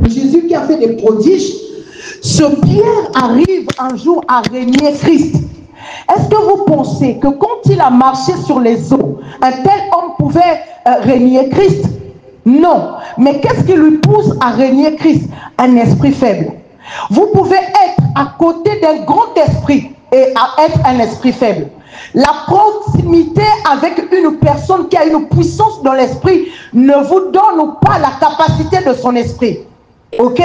Jésus qui a fait des prodiges, ce Pierre arrive un jour à régner Christ. Est-ce que vous pensez que quand il a marché sur les eaux, un tel homme pouvait régner Christ? Non. Mais qu'est-ce qui lui pousse à régner Christ? Un esprit faible. Vous pouvez être à côté d'un grand esprit et à être un esprit faible. La proximité avec une personne qui a une puissance dans l'esprit ne vous donne pas la capacité de son esprit. Ok?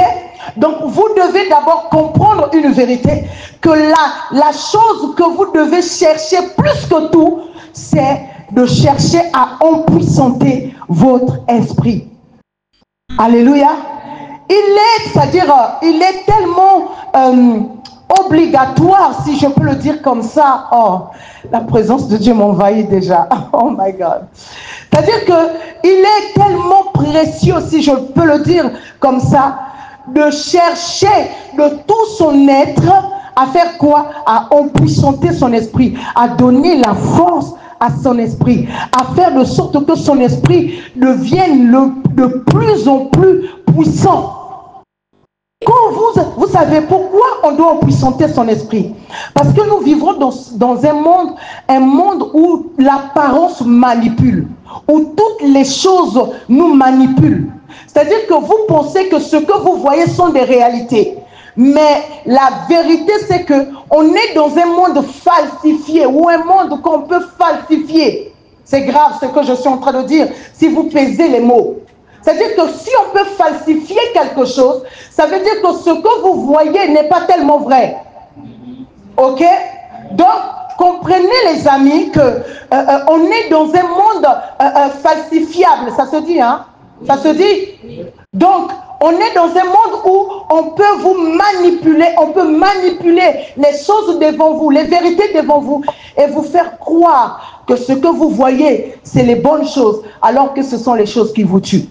Donc vous devez d'abord comprendre une vérité, que la chose que vous devez chercher plus que tout, c'est de chercher à empuissanter votre esprit. Alléluia. Il est tellement obligatoire, si je peux le dire comme ça. Oh, la présence de Dieu m'envahit déjà. Oh my God. C'est-à-dire qu'il est tellement précieux, si je peux le dire comme ça, de chercher de tout son être à faire quoi? À empuissanter son esprit, à donner la force à son esprit, à faire de sorte que son esprit devienne de plus en plus puissant. Quand vous savez pourquoi on doit empuissanter son esprit? Parce que nous vivons dans un monde où l'apparence manipule, où toutes les choses nous manipulent. C'est-à-dire que vous pensez que ce que vous voyez sont des réalités. Mais la vérité, c'est qu'on est dans un monde falsifié, ou un monde qu'on peut falsifier. C'est grave ce que je suis en train de dire, si vous pesez les mots. C'est-à-dire que si on peut falsifier quelque chose, ça veut dire que ce que vous voyez n'est pas tellement vrai. Ok? Donc, comprenez les amis qu'on est dans un monde falsifiable. Ça se dit, hein? Ça se dit? Donc, on est dans un monde où on peut vous manipuler, on peut manipuler les choses devant vous, les vérités devant vous, et vous faire croire que ce que vous voyez, c'est les bonnes choses, alors que ce sont les choses qui vous tuent.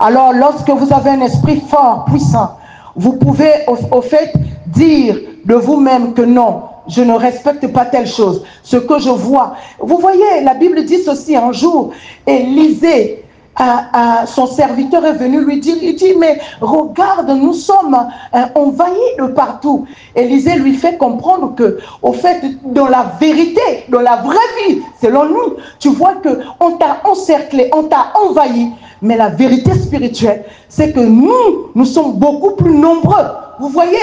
Alors, lorsque vous avez un esprit fort, puissant, vous pouvez au fait dire de vous-même que non, je ne respecte pas telle chose. Ce que je vois. Vous voyez, la Bible dit ceci un jour, Élisée, son serviteur est venu lui dire, il dit, mais regarde, nous sommes envahis de partout. Élisée lui fait comprendre que, au fait, dans la vérité, dans la vraie vie, selon nous, tu vois qu'on t'a encerclé, on t'a envahi. Mais la vérité spirituelle, c'est que nous sommes beaucoup plus nombreux. Vous voyez,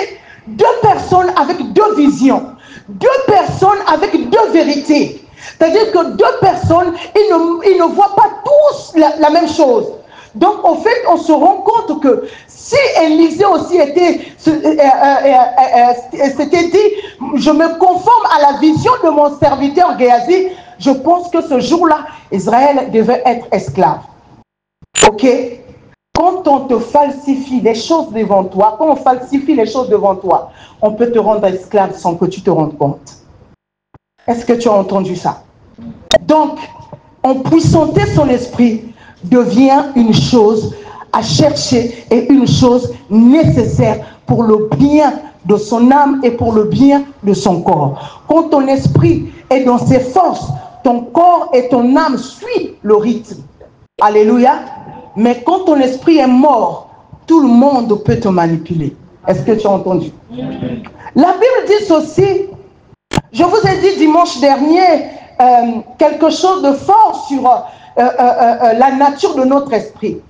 deux personnes avec deux visions, deux personnes avec deux vérités. C'est-à-dire que deux personnes, ils ne voient pas tous la même chose. Donc, en fait, on se rend compte que si Élisée aussi s'était dit, je me conforme à la vision de mon serviteur Géasi, je pense que ce jour-là, Israël devait être esclave. Ok? Quand on te falsifie les choses devant toi, quand on falsifie les choses devant toi, on peut te rendre esclave sans que tu te rendes compte. Est-ce que tu as entendu ça? Donc, empuissanter son esprit devient une chose à chercher et une chose nécessaire pour le bien de son âme et pour le bien de son corps. Quand ton esprit est dans ses forces, ton corps et ton âme suivent le rythme. Alléluia. Mais quand ton esprit est mort, tout le monde peut te manipuler. Est-ce que tu as entendu? La Bible dit ceci. Je vous ai dit dimanche dernier quelque chose de fort sur la nature de notre esprit.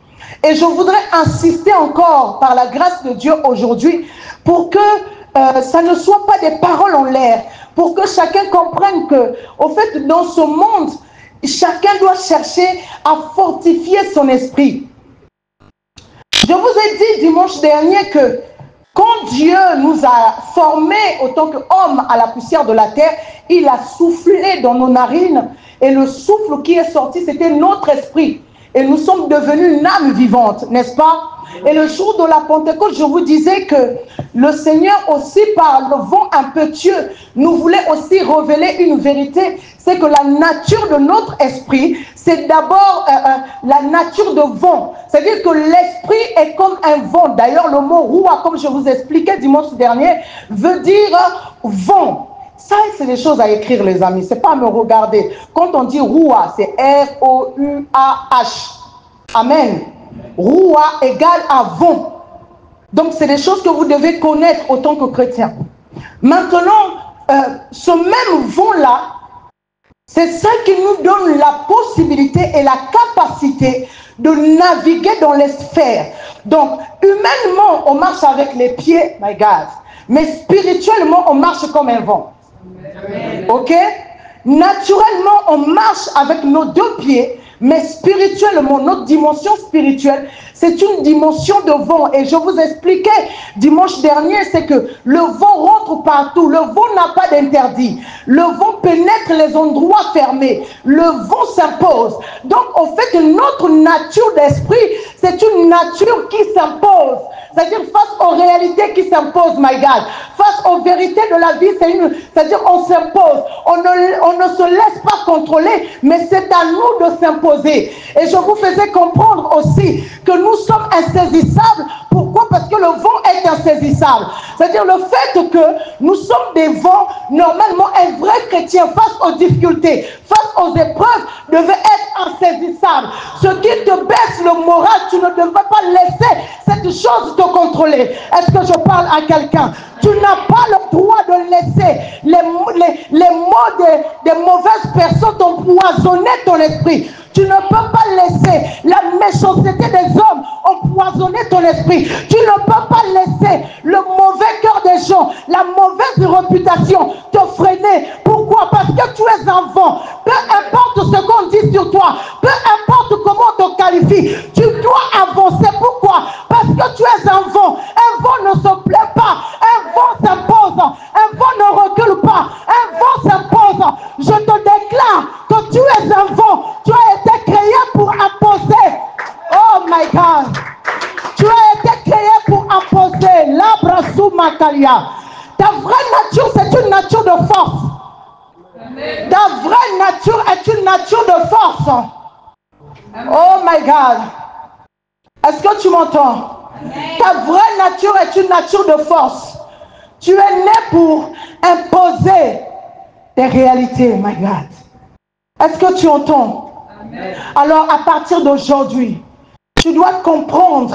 Et je voudrais insister encore par la grâce de Dieu aujourd'hui pour que ça ne soit pas des paroles en l'air, pour que chacun comprenne que, au fait, dans ce monde, chacun doit chercher à fortifier son esprit. Je vous ai dit dimanche dernier que quand Dieu nous a formés autant qu'hommes à la poussière de la terre, il a soufflé dans nos narines et le souffle qui est sorti, c'était notre esprit. Et nous sommes devenus une âme vivante, n'est-ce pas? Et le jour de la Pentecôte, je vous disais que le Seigneur aussi, par le vent impétueux, nous voulait aussi révéler une vérité. C'est que la nature de notre esprit, c'est d'abord la nature de vent. C'est-à-dire que l'esprit est comme un vent. D'ailleurs, le mot roua, comme je vous expliquais dimanche dernier, veut dire vent. Ça, c'est des choses à écrire, les amis. C'est pas à me regarder. Quand on dit roua, c'est R-O-U-A-H. Amen. Roua égale à vent. Donc, c'est des choses que vous devez connaître en tant que chrétien. Maintenant, ce même vent-là, c'est ça qui nous donne la possibilité et la capacité de naviguer dans les sphères. Donc, humainement, on marche avec les pieds, my God. Mais spirituellement, on marche comme un vent. Ok? Naturellement, on marche avec nos deux pieds, mais spirituellement, notre dimension spirituelle, c'est une dimension de vent. Et je vous expliquais dimanche dernier, c'est que le vent rentre partout. Le vent n'a pas d'interdit. Le vent pénètre les endroits fermés. Le vent s'impose. Donc, en fait, notre nature d'esprit, c'est une nature qui s'impose. C'est-à-dire face aux réalités qui s'imposent, my God. Face aux vérités de la vie, c'est-à-dire on s'impose. On ne se laisse pas contrôler, mais c'est à nous de s'imposer. Et je vous faisais comprendre aussi que nous sommes insaisissables. Pourquoi? Parce que le vent est insaisissable. C'est-à-dire le fait que nous sommes des vents, normalement un vrai chrétien face aux difficultés, face aux épreuves, devait être insaisissable. Ce qui te baisse le moral, tu ne devrais pas laisser cette chose te contrôler. Est-ce que je parle à quelqu'un? Tu n'as pas le droit de laisser les mots des mauvaises personnes empoisonner ton esprit. Tu ne peux pas laisser la méchanceté des hommes empoisonner ton esprit. Tu ne peux pas laisser le mauvais cœur des gens, la mauvaise réputation te freiner. Pourquoi? Parce que tu es un vent. Peu importe ce qu'on dit sur toi, peu importe comment on te qualifie, tu dois avancer. Pourquoi? Parce que tu es un vent. Un vent ne se plaît pas. Un vent s'impose. Un vent ne recule pas. Un vent s'impose. Je te déclare que tu es un vent. Tu as été créé pour imposer. Oh my God. Tu as été créé pour imposer. L'abrasou makalia. Ta vraie nature, c'est une nature de force. Ta vraie nature est une nature de force. Oh my God. Est-ce que tu m'entends? Ta vraie nature est une nature de force. Tu es né pour imposer tes réalités, my God. Est-ce que tu entends? Amen. Alors, à partir d'aujourd'hui, tu dois comprendre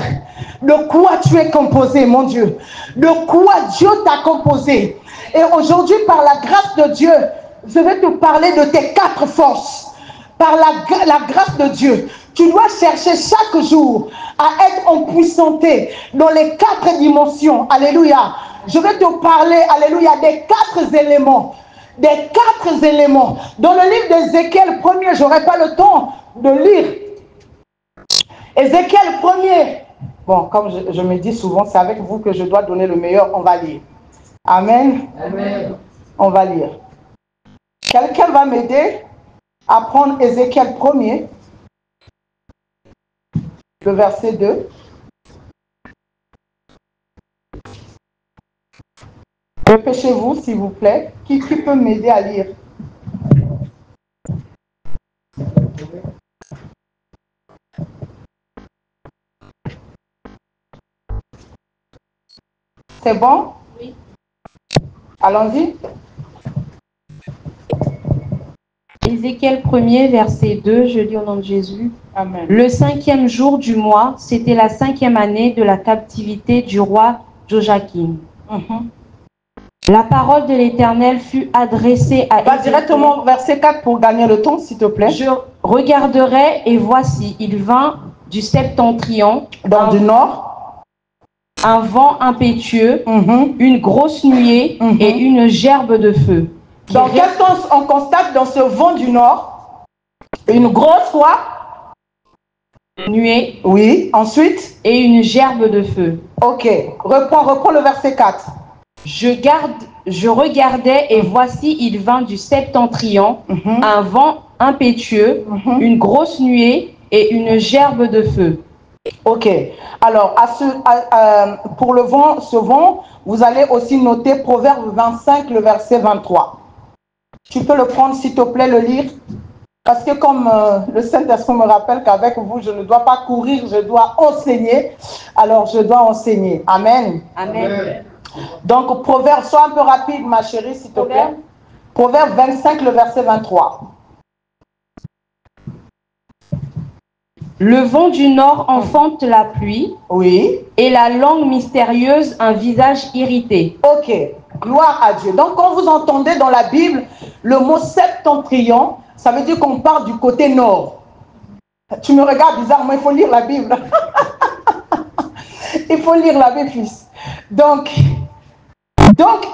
de quoi tu es composé, mon Dieu. De quoi Dieu t'a composé. Et aujourd'hui, par la grâce de Dieu, je vais te parler de tes 4 forces. Par la grâce de Dieu, tu dois chercher chaque jour à être empuissanté dans les 4 dimensions. Alléluia. Je vais te parler, alléluia, des 4 éléments. Des 4 éléments. Dans le livre d'Ézéchiel 1er, je n'aurai pas le temps de lire. Ézéchiel 1er. Bon, comme je me dis souvent, c'est avec vous que je dois donner le meilleur. On va lire. Amen. Amen. On va lire. Quelqu'un va m'aider à prendre Ézéchiel 1er, le verset 2. Dépêchez-vous, s'il vous plaît. Qui peut m'aider à lire? C'est bon? Oui. Allons-y. Ézéchiel 1er, verset 2, je lis au nom de Jésus. Amen. Le 5e jour du mois, c'était la 5e année de la captivité du roi Joachim. La parole de l'Éternel fut adressée à Va directement au verset 4 pour gagner le temps, s'il te plaît. Je regarderai et voici, il vint du septentrion, du nord, un vent impétueux, une grosse nuée et une gerbe de feu. Donc, qu'est-ce qu'on constate dans ce vent du nord? Une grosse quoi? Nuée. Oui, ensuite? Et une gerbe de feu. Ok, reprends le verset 4. Je regardais et voici, il vint du septentrion, un vent impétueux, une grosse nuée et une gerbe de feu. Ok, alors pour ce vent, vous allez aussi noter Proverbe 25, le verset 23. Tu peux le prendre, s'il te plaît, le lire. Parce que comme le Saint-Esprit me rappelle qu'avec vous, je ne dois pas courir, je dois enseigner. Alors, je dois enseigner. Amen. Amen. Donc, Proverbe, sois un peu rapide, ma chérie, s'il te plaît. Proverbe 25, le verset 23. Le vent du nord enfante la pluie. Oui. Et la langue mystérieuse un visage irrité. Ok, gloire à Dieu. Donc quand vous entendez dans la Bible le mot septentrion, ça veut dire qu'on part du côté nord. Tu me regardes bizarrement, il faut lire la Bible. Il faut lire la Bible, fils. Donc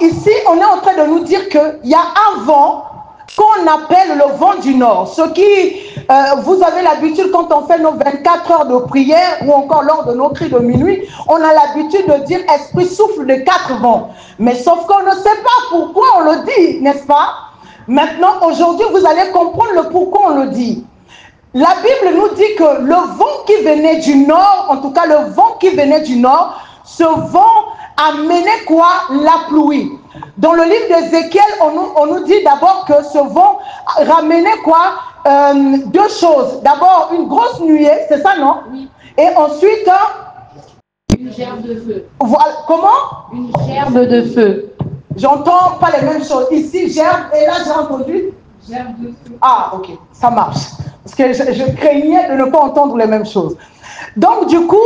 ici, on est en train de nous dire qu'il y a un vent qu'on appelle le vent du nord. Ce qui, vous avez l'habitude quand on fait nos 24 heures de prière ou encore lors de nos cris de minuit, on a l'habitude de dire esprit souffle de 4 vents. Mais sauf qu'on ne sait pas pourquoi on le dit, n'est-ce pas? Maintenant, aujourd'hui, vous allez comprendre le pourquoi on le dit. La Bible nous dit que le vent qui venait du nord, en tout cas le vent qui venait du nord, ce vent amenait quoi? La pluie. Dans le livre d'Ézéchiel, on nous dit d'abord que ce vent ramenait quoi? 2 choses. D'abord, une grosse nuée, c'est ça, non? Oui. Et ensuite... une gerbe de feu. Voilà. Comment? Une gerbe de feu. J'entends pas les mêmes choses. Ici, gerbe, et là, j'ai entendu? Gerbe de feu. Ah, ok, ça marche. Parce que je craignais de ne pas entendre les mêmes choses. Donc, du coup,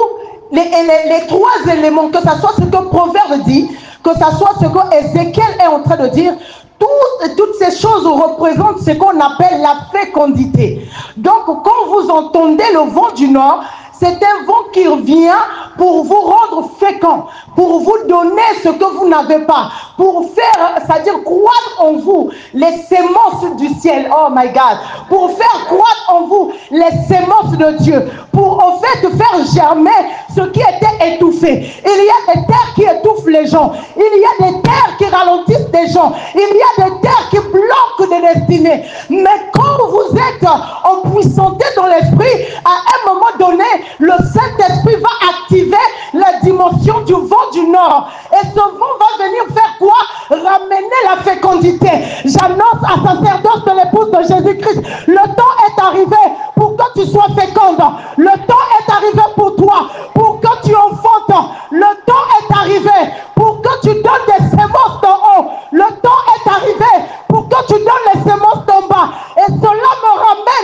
les 3 éléments, que ce soit ce que Proverbe dit, que ce soit ce que Ézéchiel est en train de dire, toutes ces choses représentent ce qu'on appelle la fécondité. Donc, quand vous entendez le vent du nord, c'est un vent qui vient pour vous rendre fécond, pour vous donner ce que vous n'avez pas, pour faire, c'est-à-dire croître en vous les semences du ciel. Oh my God! Pour faire croître en vous les semences de Dieu, pour en fait faire germer ce qui était étouffé. Il y a des terres qui étouffent les gens, il y a des terres qui ralentissent des gens, il y a des terres qui bloquent des destinées. Mais quand vous êtes empuissanté dans l'esprit, à un moment donné, le Saint-Esprit va activer la dimension du vent du nord. Et ce vent va venir faire quoi? Ramener la fécondité. J'annonce à sacerdoce de l'épouse de Jésus-Christ, le temps est arrivé pour que tu sois féconde. Le temps est arrivé pour toi, pour que tu enfantes. Le temps est arrivé pour que tu donnes des semences d'en haut. Le temps est arrivé pour que tu donnes les semences d'en bas. Et cela me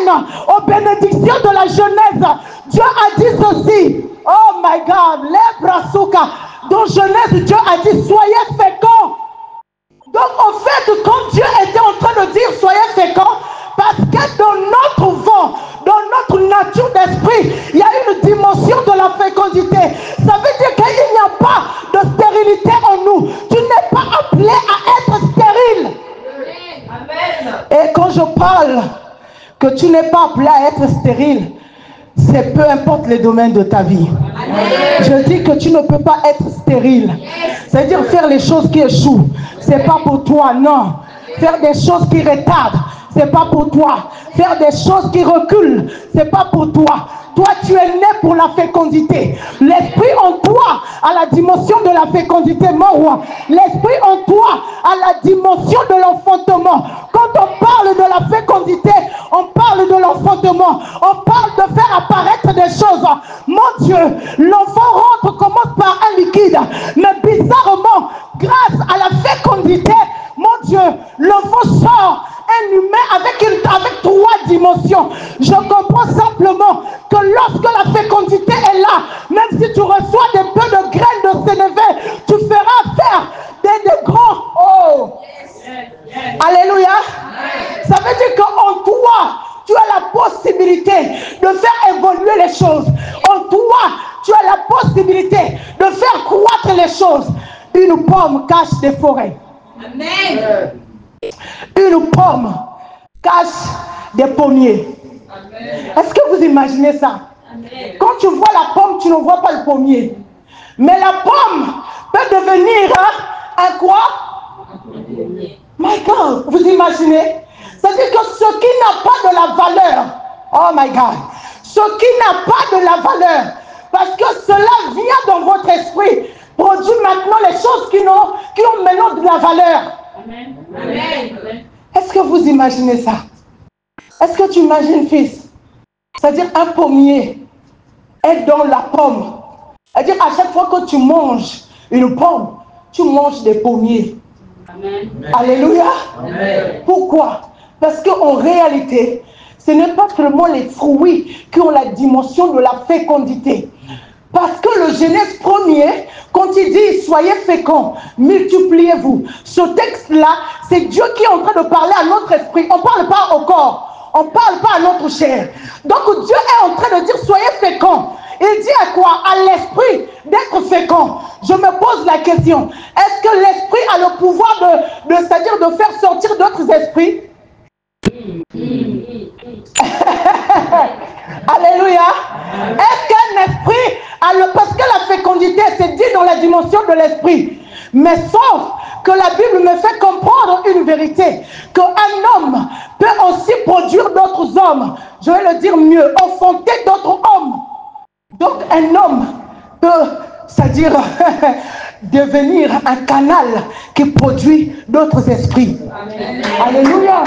ramène aux bénédictions de la Genèse. Dieu a dit ceci. Oh my God, les brasuka. Dans Genèse, Dieu a dit soyez féconds. Donc en fait, quand Dieu était en train de dire soyez féconds, parce que dans notre vent, dans notre nature d'esprit, il y a une dimension de la fécondité. Ça veut dire qu'il n'y a pas de stérilité en nous. Tu n'es pas appelé à être stérile. Amen. Et quand je parle que tu n'es pas appelé à être stérile, c'est peu importe les domaines de ta vie. Amen. Je dis que tu ne peux pas être stérile. C'est-à-dire faire les choses qui échouent. C'est pas pour toi, non. Faire des choses qui retardent, c'est pas pour toi. Faire des choses qui reculent, c'est pas pour toi. Toi, tu es né pour la fécondité. L'esprit en toi a la dimension de la fécondité, mon roi. L'esprit en toi a la dimension de l'enfantement. Quand on parle de la fécondité, on parle de l'enfantement. On parle de faire apparaître des choses. Mon Dieu, l'enfant rentre, commence par un liquide. Mais bizarrement, grâce à la fécondité, mon Dieu, l'enfant sort un humain avec 3 dimensions. Je comprends simplement que lorsque la fécondité est là, même si tu reçois des peu de graines de sénévé, tu feras faire des grands. Oh! Alléluia! Ça veut dire qu'en toi, tu as la possibilité de faire évoluer les choses. En toi, tu as la possibilité de faire croître les choses. Une pomme cache des forêts. Amen. Une pomme cache des pommiers. Est-ce que vous imaginez ça? Amen. Quand tu vois la pomme, tu ne vois pas le pommier. Mais la pomme peut devenir un quoi? My God, vous imaginez? C'est-à-dire que ce qui n'a pas de la valeur, oh my God, ce qui n'a pas de la valeur, parce que cela vient dans votre esprit, produit maintenant les choses qui ont maintenant de la valeur. Amen. Amen. Est-ce que vous imaginez ça? Est-ce que tu imagines, fils? C'est-à-dire un pommier est dans la pomme. C'est-à-dire à chaque fois que tu manges une pomme, tu manges des pommiers. Amen. Alléluia. Amen. Pourquoi? Parce qu'en réalité, ce n'est pas seulement les fruits qui ont la dimension de la fécondité. Parce que le Genèse 1er, quand il dit « Soyez féconds, multipliez-vous », ce texte-là, c'est Dieu qui est en train de parler à notre esprit. On ne parle pas au corps, on ne parle pas à notre chair. Donc Dieu est en train de dire « Soyez féconds ». Il dit à quoi? À l'esprit d'être fécond. Je me pose la question, est-ce que l'esprit a le pouvoir c'est-à-dire de faire sortir d'autres esprits? Alléluia. Est-ce qu'un esprit a parce que la fécondité, c'est dit dans la dimension de l'esprit. Mais sauf que la Bible me fait comprendre une vérité, qu'un homme peut aussi produire d'autres hommes. Je vais le dire mieux, enfanter d'autres hommes. Donc un homme peut, c'est-à-dire devenir un canal qui produit d'autres esprits. Amen. Alléluia.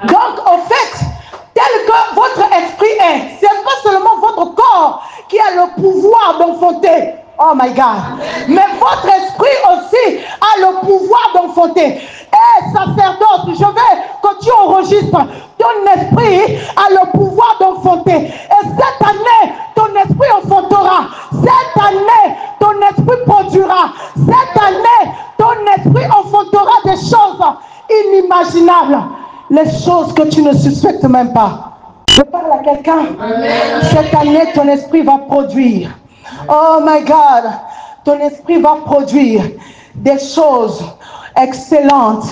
Donc en fait, tel que votre esprit est, ce n'est pas seulement votre corps qui a le pouvoir d'enfanter. Oh my God. Mais votre esprit aussi a le pouvoir d'enfanter. Et sacerdoce, je veux que tu enregistres, ton esprit a le pouvoir d'enfanter. Et cette année, ton esprit enfantera. Cette année, ton esprit produira. Cette année, ton esprit enfantera des choses inimaginables. Les choses que tu ne suspectes même pas. Je parle à quelqu'un. Cette année, ton esprit va produire. Oh my God, ton esprit va produire des choses excellentes,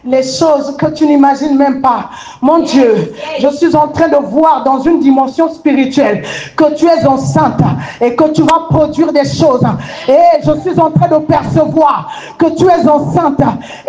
les choses que tu n'imagines même pas. Mon Dieu, je suis en train de voir dans une dimension spirituelle que tu es enceinte et que tu vas produire des choses. Et je suis en train de percevoir que tu es enceinte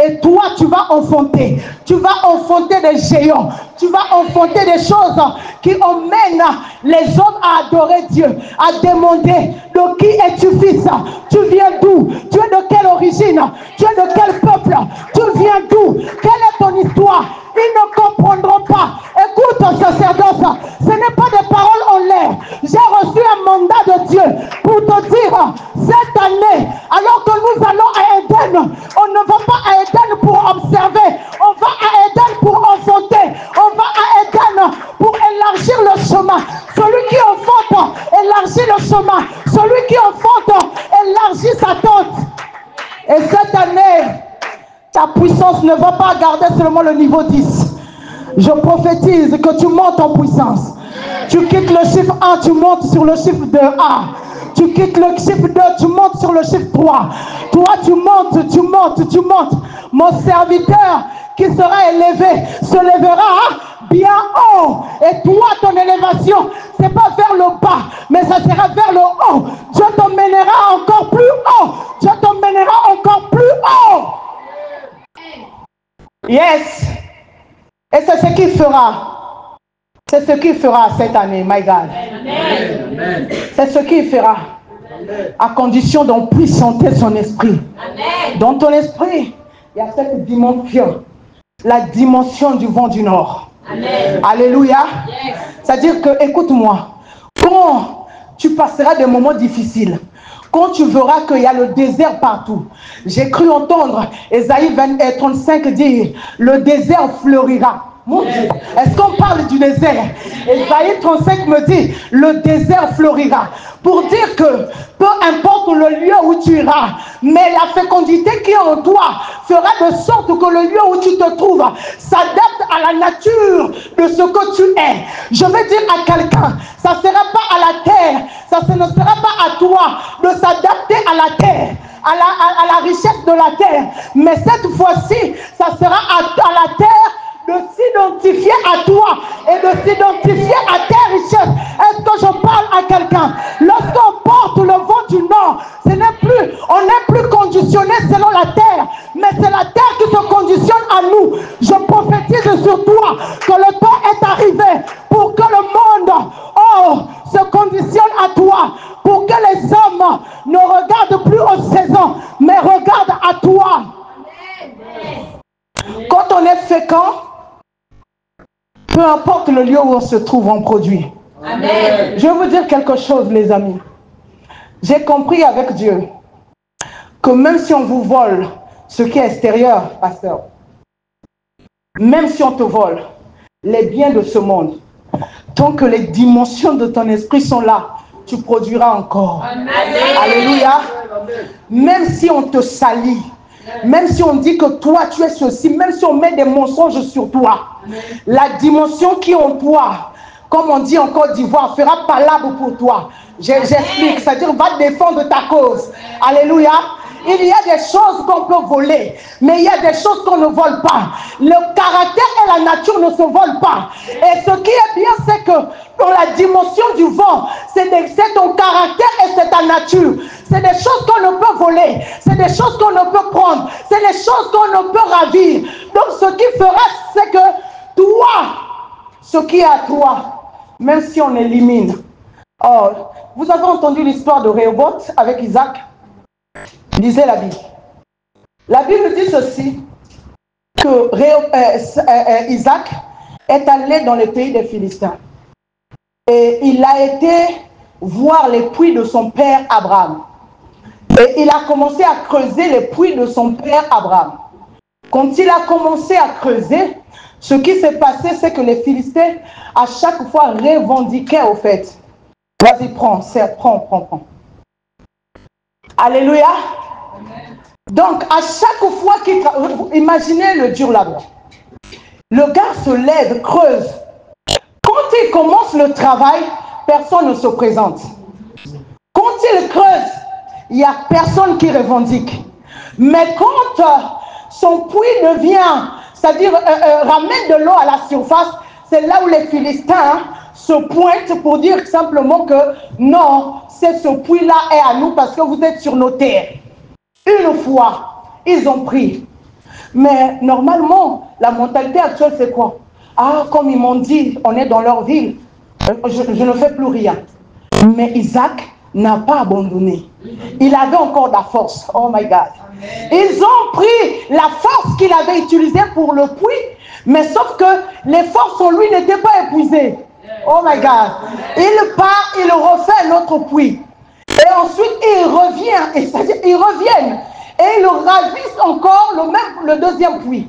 et toi tu vas enfanter. Tu vas enfanter des géants. Tu vas enfanter des choses qui emmènent les hommes à adorer Dieu, à demander de qui es-tu fils? Tu viens d'où? Tu es de quelle origine? Tu es de quel peuple? Tu viens d'où? Quelle est ton histoire? Ils ne comprendront pas. Écoute, sacerdoce, ce n'est pas des paroles en l'air. J'ai reçu un mandat de Dieu pour te dire, cette année, alors que nous allons à Éden, on ne va pas à Éden pour observer, on va à Éden pour enfanter, on va à Éden pour élargir le chemin. Celui qui enfante élargit le chemin, celui qui enfante élargit sa tente. Et cette année, ta puissance ne va pas garder seulement le niveau 10. Je prophétise que tu montes en puissance. Tu quittes le chiffre 1, tu montes sur le chiffre 2A. Tu quittes le chiffre 2, tu montes sur le chiffre 3. Toi, tu montes, tu montes, tu montes. Mon serviteur qui sera élevé se lèvera bien haut. Et toi, ton élévation, ce n'est pas vers le bas, mais ça sera vers le haut. Dieu t'emmènera encore plus haut. Dieu t'emmènera encore plus haut. Yes. Et c'est ce qu'il fera. C'est ce qu'il fera cette année, my God. Amen. C'est ce qu'il fera. À condition d'en puissanter son esprit. Amen. Dans ton esprit, il y a cette dimension. La dimension du vent du Nord. Amen. Alléluia. Yes. C'est-à-dire que, écoute-moi, quand tu passeras des moments difficiles, quand tu verras qu'il y a le désert partout, j'ai cru entendre Ésaïe 35 dire, le désert fleurira. Mon Dieu, est-ce qu'on parle du désert? Ésaïe 35 me dit, le désert fleurira. Pour dire que, peu importe le lieu où tu iras, mais la fécondité qui est en toi fera de sorte que le lieu où tu te trouves s'adapte à la nature de ce que tu es. Je veux dire à quelqu'un, ça ne sera pas à la terre, ça ne sera pas à toi de s'adapter à la terre, à la richesse de la terre, mais cette fois-ci, ça sera à la terre de s'identifier à toi et de s'identifier à tes richesses. Est-ce que je parle à quelqu'un? Lorsqu'on porte le vent du Nord, on n'est plus conditionné selon la terre, mais c'est la terre qui se conditionne à nous. Je prophétise sur toi que le temps est arrivé pour que le monde se conditionne à toi, pour que les hommes ne regardent plus aux saisons, mais regardent à toi. Quand on est fécond, peu importe le lieu où on se trouve, on produit. Amen. Je vais vous dire quelque chose, les amis. J'ai compris avec Dieu que même si on vous vole ce qui est extérieur, pasteur, même si on te vole, les biens de ce monde. Tant que les dimensions de ton esprit sont là, tu produiras encore. Amen. Alléluia. Même si on te salit, même si on dit que toi tu es ceci, même si on met des mensonges sur toi, la dimension qui est en toi, comme on dit en Côte d'Ivoire, fera palabre pour toi. J'explique, c'est-à-dire va défendre ta cause. Alléluia. Il y a des choses qu'on peut voler, mais il y a des choses qu'on ne vole pas. Le caractère et la nature ne se volent pas. Et ce qui est bien, c'est que dans la dimension du vent, c'est ton caractère et c'est ta nature. C'est des choses qu'on ne peut voler, c'est des choses qu'on ne peut prendre, c'est des choses qu'on ne peut ravir. Donc ce qui fera, c'est que toi, ce qui est à toi, même si on élimine. Oh, vous avez entendu l'histoire de Rehoboth avec Isaac? Lisez la Bible. La Bible dit ceci, que Isaac est allé dans le pays des Philistins. Et il a été voir les puits de son père Abraham. Et il a commencé à creuser les puits de son père Abraham. Quand il a commencé à creuser, ce qui s'est passé, c'est que les Philistins, à chaque fois, revendiquaient au fait. Vas-y, prends. Alléluia. Donc, à chaque fois qu'il travaille, imaginez le dur labeur. Le gars se lève, creuse. Quand il commence le travail, personne ne se présente. Quand il creuse, il n'y a personne qui revendique. Mais quand son puits devient, c'est-à-dire ramène de l'eau à la surface, c'est là où les Philistins se pointent pour dire simplement que non, ce puits-là est à nous parce que vous êtes sur nos terres. Une fois, ils ont pris. Mais normalement, la mentalité actuelle, c'est quoi? Ah, comme ils m'ont dit, on est dans leur ville, je ne fais plus rien. Mais Isaac n'a pas abandonné. Il avait encore de la force. Oh my God. Ils ont pris la force qu'il avait utilisée pour le puits, mais sauf que les forces en lui n'étaient pas épuisées. Oh my God. Il part, il refait un autre puits. Et ensuite, il revient, c'est-à-dire, ils reviennent. Et ils ravissent encore le deuxième puits.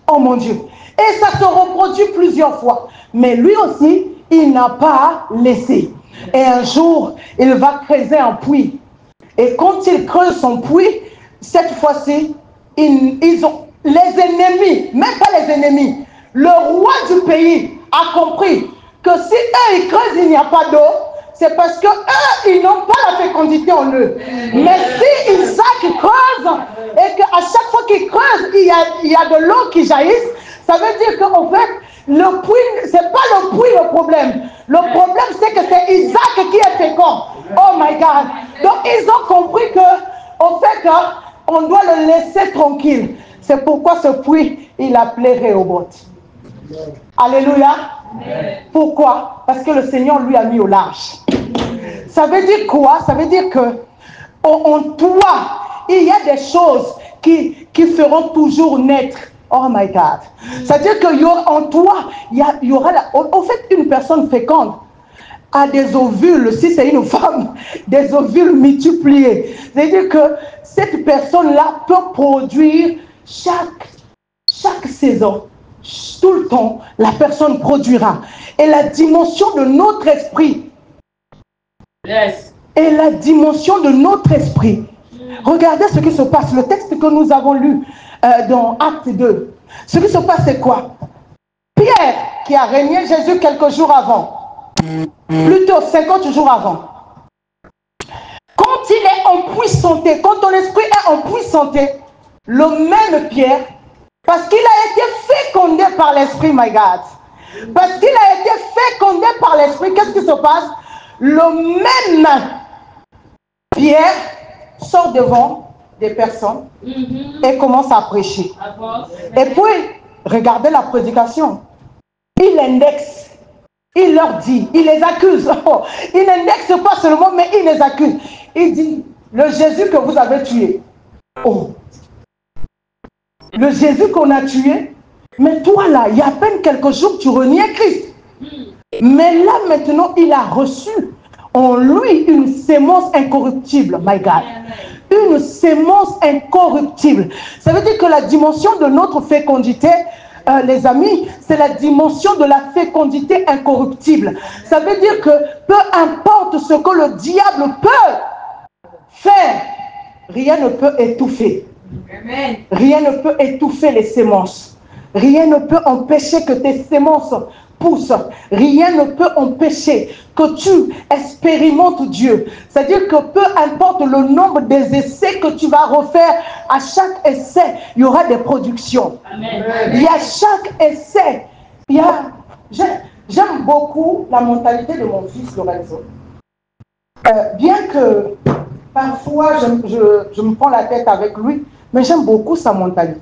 Oh mon Dieu. Et ça se reproduit plusieurs fois. Mais lui aussi, il n'a pas laissé. Et un jour, il va creuser un puits. Et quand il creuse son puits, cette fois-ci, ils ont les ennemis, même pas les ennemis, le roi du pays a compris que si eux ils creusent, il n'y a pas d'eau, c'est parce que eux ils n'ont pas la fécondité en eux. Mais si Isaac creuse et qu'à chaque fois qu'il creuse, il y a de l'eau qui jaillisse, ça veut dire qu'en fait, le puits, c'est pas le puits le problème. Le problème, c'est que c'est Isaac qui est fécond. Oh my God. Donc, ils ont compris que, au fait, on doit le laisser tranquille. C'est pourquoi ce puits, il l'appelait Rehoboth. Alléluia. Pourquoi? Parce que le Seigneur lui a mis au large. Ça veut dire quoi? Ça veut dire que en toi, il y a des choses qui feront toujours naître. Oh my God. C'est-à-dire qu'en toi, il y aura... En fait, une personne féconde a des ovules, si c'est une femme, des ovules multipliés. C'est-à-dire que cette personne-là peut produire chaque saison. Tout le temps, la personne produira. Et la dimension de notre esprit. Yes. Et la dimension de notre esprit. Regardez ce qui se passe. Le texte que nous avons lu dans Acte 2. Ce qui se passe, c'est quoi? Pierre, qui a régné Jésus quelques jours avant. Plutôt 50 jours avant. Quand il est en puissanté, quand ton esprit est en puissanté, le même Pierre, parce qu'il a été fécondé par l'esprit, my God. Parce qu'il a été fécondé par l'esprit, qu'est-ce qui se passe? Le même Pierre sort devant des personnes et commence à prêcher. Et puis, regardez la prédication. Il indexe, il leur dit, il les accuse. Il n'indexe pas seulement, mais il les accuse. Il dit, le Jésus que vous avez tué. Oh. Le Jésus qu'on a tué, mais toi là, il y a à peine quelques jours, tu reniais Christ. Mais là maintenant, il a reçu en lui une sémence incorruptible, my God. Une sémence incorruptible. Ça veut dire que la dimension de notre fécondité les amis, c'est la dimension de la fécondité incorruptible. Ça veut dire que peu importe ce que le diable peut faire, rien ne peut étouffer. Amen. Rien ne peut étouffer les semences. Rien ne peut empêcher que tes semences poussent. Rien ne peut empêcher que tu expérimentes Dieu. C'est-à-dire que peu importe le nombre des essais que tu vas refaire, à chaque essai, il y aura des productions. Amen. Il y a chaque essai. J'aime beaucoup la mentalité de mon fils Lorenzo. Bien que parfois je me prends la tête avec lui, mais j'aime beaucoup sa mentalité.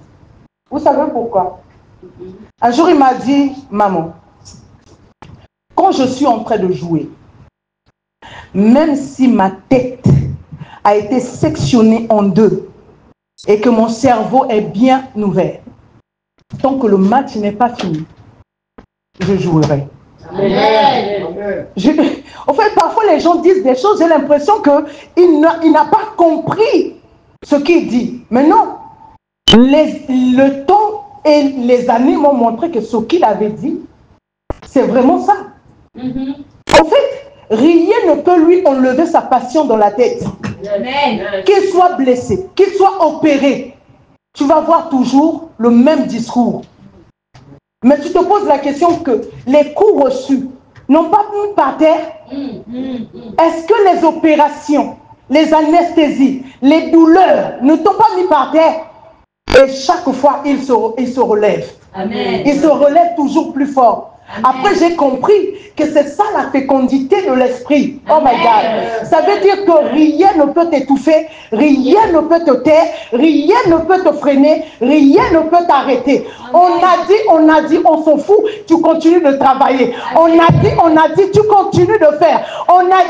Vous savez pourquoi? Un jour, il m'a dit, maman, quand je suis en train de jouer, même si ma tête a été sectionnée en deux et que mon cerveau est bien ouvert, tant que le match n'est pas fini, je jouerai. Amen. En fait, parfois les gens disent des choses, j'ai l'impression qu'il n'a pas compris ce qu'il dit. Mais non, le temps et les années m'ont montré que ce qu'il avait dit, c'est vraiment ça. En fait, rien ne peut lui enlever sa passion dans la tête. Qu'il soit blessé, qu'il soit opéré, tu vas voir toujours le même discours. Mais tu te poses la question que les coups reçus n'ont pas mis par terre. Est-ce que les opérations, les anesthésies, les douleurs ne t'ont pas mis par terre? Et chaque fois, il se relève. Amen. Il se relève toujours plus fort. Amen. Après, j'ai compris que c'est ça la fécondité de l'esprit. Oh my God. Ça veut dire que rien ne peut t'étouffer, rien ne peut te taire, rien ne peut te freiner, rien ne peut t'arrêter. On a dit, on s'en fout, tu continues de travailler. Amen. On a dit, tu continues de faire. On a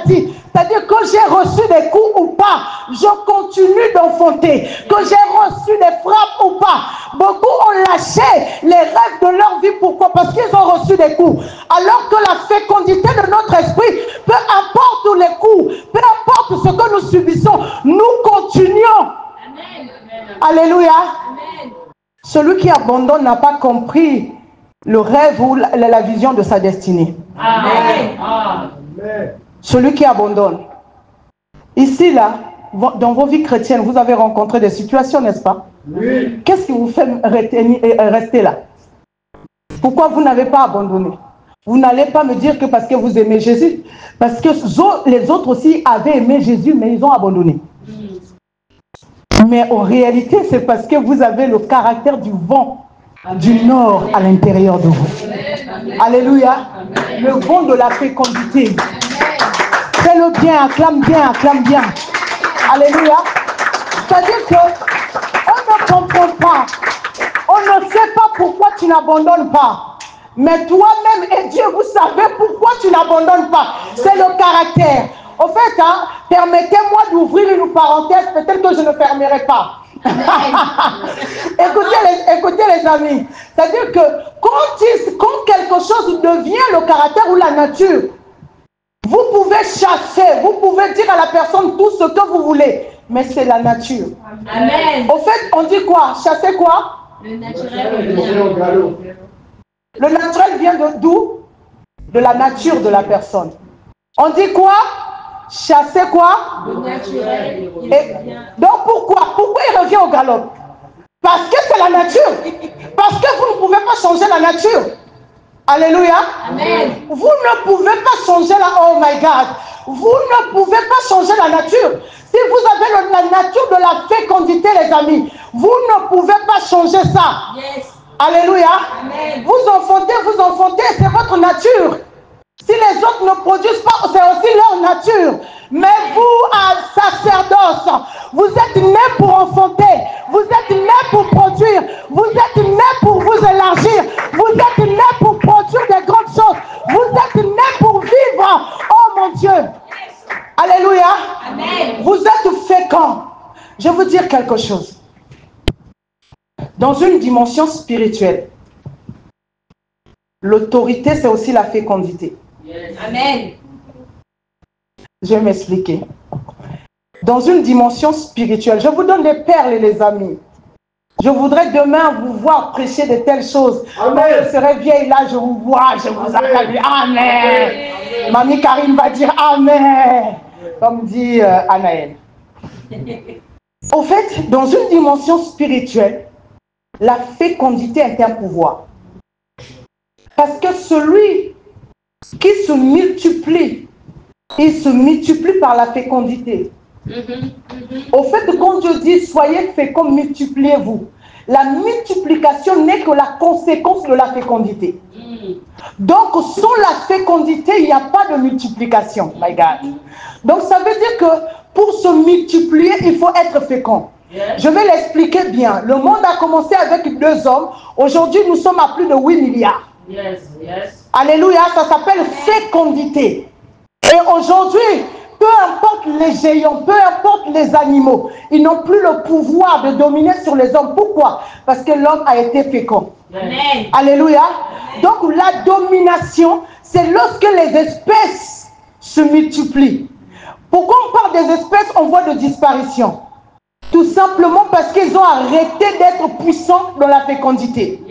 dit. C'est-à-dire que j'ai reçu des coups ou pas, je continue d'enfanter. Que j'ai reçu des frappes ou pas. Beaucoup ont lâché les rêves de leur vie. Pourquoi? Parce qu'ils ont reçu des coups. Alors que la fécondité de notre esprit, peu importe les coups, peu importe ce que nous subissons, nous continuons. Amen. Alléluia. Amen. Celui qui abandonne n'a pas compris le rêve ou la vision de sa destinée. Amen. Amen. Celui qui abandonne. Ici, là, dans vos vies chrétiennes, vous avez rencontré des situations, n'est-ce pas? Oui. Qu'est-ce qui vous fait rester là? Pourquoi vous n'avez pas abandonné? Vous n'allez pas me dire que parce que vous aimez Jésus. Parce que les autres aussi avaient aimé Jésus, mais ils ont abandonné. Mais en réalité, c'est parce que vous avez le caractère du vent du nord à l'intérieur de vous. Alléluia. Le vent de la fécondité. Fais-le bien, acclame bien. Alléluia. C'est-à-dire qu'on ne comprend pas. On ne sait pas pourquoi tu n'abandonnes pas. Mais toi-même et Dieu, vous savez pourquoi tu n'abandonnes pas. C'est le caractère. En fait, permettez-moi d'ouvrir une parenthèse, peut-être que je ne fermerai pas. écoutez les amis. C'est-à-dire que quand quelque chose devient le caractère ou la nature, vous pouvez chasser, vous pouvez dire à la personne tout ce que vous voulez, mais c'est la nature. Amen. Au fait, on dit quoi? Chasser quoi? Le naturel. Le naturel vient d'où? De la nature de la personne. On dit quoi? Chasser quoi? Le naturel. Donc pourquoi il revient au galop? Parce que c'est la nature. Parce que vous ne pouvez pas changer la nature. Alléluia. Amen. Vous ne pouvez pas changer la... Oh my God. Vous ne pouvez pas changer la nature. Si vous avez la nature de la fécondité, les amis, vous ne pouvez pas changer ça. Yes. Alléluia. Amen. Vous enfantez, c'est votre nature. Si les autres ne produisent pas, c'est aussi leur nature. Mais vous, à sacerdoce, vous êtes nés pour enfanter. Vous êtes nés pour produire. Vous êtes nés pour vous élargir. Vous êtes nés pour produire des grandes choses. Vous êtes nés pour vivre. Oh mon Dieu. Alléluia. Amen. Vous êtes féconds. Je vais vous dire quelque chose. Dans une dimension spirituelle, l'autorité, c'est aussi la fécondité. Yes. Amen. Je vais m'expliquer. Dans une dimension spirituelle, je vous donne des perles, les amis. Je voudrais demain vous voir prêcher de telles choses. Quand je serai vieille, là, je vous vois, je vous acclame. Amen. Mamie Karine va dire Amen. Comme dit Anaël. Au fait, dans une dimension spirituelle, la fécondité est un pouvoir. Parce que celui qui se multiplie, il se multiplie par la fécondité. Au fait, quand Dieu dit soyez féconds, multipliez-vous, la multiplication n'est que la conséquence de la fécondité. Donc, sans la fécondité, il n'y a pas de multiplication. My God. Donc, ça veut dire que pour se multiplier, il faut être fécond. Je vais l'expliquer bien. Le monde a commencé avec 2 hommes. Aujourd'hui, nous sommes à plus de 8 milliards. Alléluia, ça s'appelle fécondité. Et aujourd'hui, peu importe les géants, peu importe les animaux, ils n'ont plus le pouvoir de dominer sur les hommes. Pourquoi? Parce que l'homme a été fécond. Amen. Alléluia. Donc la domination, c'est lorsque les espèces se multiplient. Pourquoi on parle des espèces en voie de disparition? Tout simplement parce qu'ils ont arrêté d'être puissants dans la fécondité.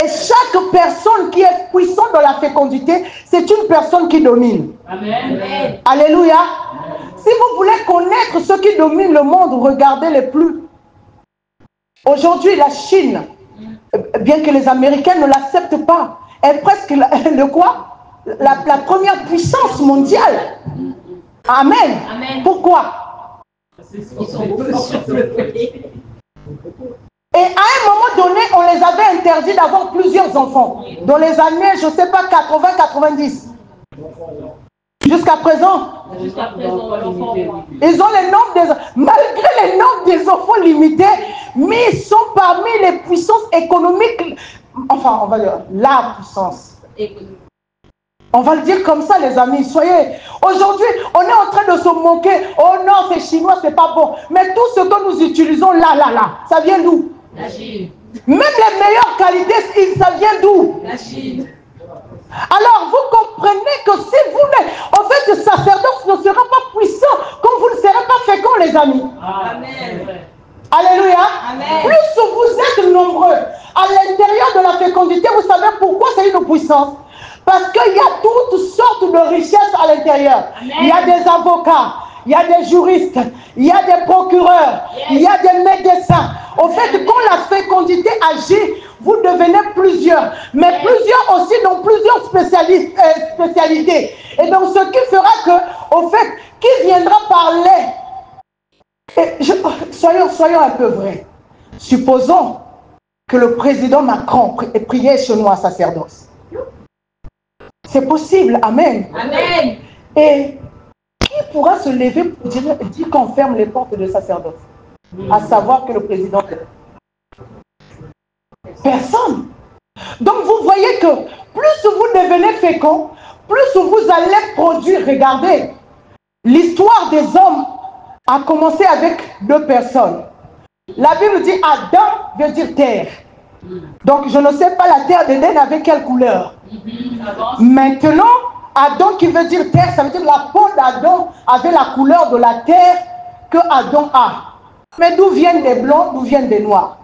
Et chaque personne qui est puissante dans la fécondité, c'est une personne qui domine. Amen. Alléluia. Si vous voulez connaître ceux qui dominent le monde, regardez les plus. Aujourd'hui, la Chine, bien que les Américains ne l'acceptent pas, est presque la première puissance mondiale. Amen. Amen. Pourquoi? Et à un moment donné, on les avait interdits d'avoir plusieurs enfants. Dans les années, je ne sais pas, 80-90. Jusqu'à présent. Ils ont les nombres des... Malgré les nombres des enfants limités, mais ils sont parmi les puissances économiques. Enfin, on va dire la puissance. On va le dire comme ça, les amis. Soyez. Aujourd'hui, on est en train de se moquer. Oh non, c'est chinois, c'est pas bon. Mais tout ce que nous utilisons là, ça vient d'où? La Chine. Même les meilleures qualités, ça vient d'où? La Chine. Alors, vous comprenez que si vous... En fait, le sacerdoce ne sera pas puissant comme vous ne serez pas fécond, les amis. Amen. Alléluia. Amen. Plus vous êtes nombreux à l'intérieur de la fécondité, vous savez pourquoi c'est une puissance? Parce qu'il y a toutes sortes de richesses à l'intérieur. Il y a des avocats, il y a des juristes, il y a des procureurs, il y a des médecins. Au fait, quand la fécondité agit, vous devenez plusieurs. Mais plusieurs aussi dans plusieurs spécialités. Et donc, ce qui fera que, au fait, qui viendra parler? Soyons un peu vrais. Supposons que le président Macron priait chez nous à sacerdoce. C'est possible, amen. Amen. Et qui pourra se lever pour dire qu'on ferme les portes de sacerdoce? À savoir que le président... Personne. Donc vous voyez que plus vous devenez fécond, plus vous allez produire. Regardez, l'histoire des hommes a commencé avec 2 personnes. La Bible dit Adam veut dire terre. Donc je ne sais pas la terre d'Éden avait quelle couleur. Maintenant, Adam qui veut dire terre, ça veut dire la peau d'Adam avait la couleur de la terre que Adam a. Mais d'où viennent des blancs, d'où viennent des noirs?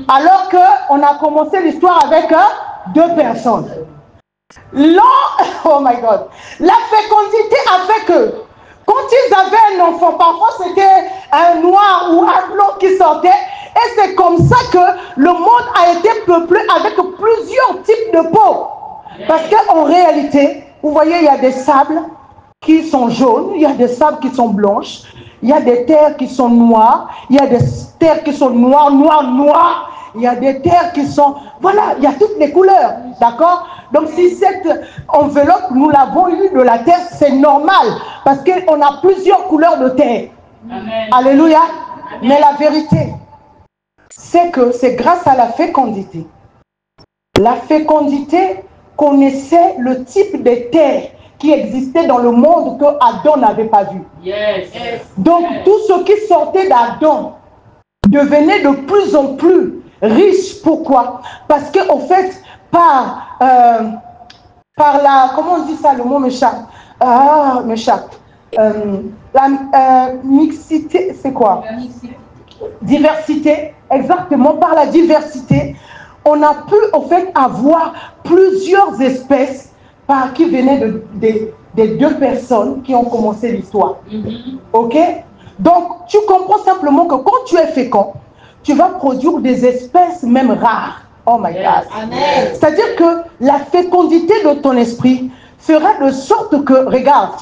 Alors qu'on a commencé l'histoire avec 2 personnes. Oh my God. La fécondité a fait que quand ils avaient un enfant, parfois c'était un noir ou un blanc qui sortait. Et c'est comme ça que le monde a été peuplé avec plusieurs types de peau. Parce qu'en réalité, vous voyez, il y a des sables qui sont jaunes, il y a des sables qui sont blanches, il y a des terres qui sont noires, il y a des terres qui sont noires, il y a des terres qui sont... Voilà, il y a toutes les couleurs, d'accord? Donc si cette enveloppe, nous l'avons eue de la terre, c'est normal, parce qu'on a plusieurs couleurs de terre. Amen. Alléluia. Amen. Mais la vérité, c'est que c'est grâce à la fécondité. La fécondité connaissait le type de terre qui existait dans le monde que Adam n'avait pas vu. Yes. Donc tout ce qui sortait d'Adam devenait de plus en plus riche. Pourquoi? Parce qu'en fait, par la... Comment on dit ça? Le mot m'échappe. La mixité, c'est quoi? Diversité, exactement, par la diversité, on a pu au fait avoir plusieurs espèces qui venaient des deux personnes qui ont commencé l'histoire. Ok? Donc, tu comprends simplement que quand tu es fécond, tu vas produire des espèces même rares. Oh my God. C'est-à-dire que la fécondité de ton esprit fera de sorte que, regarde,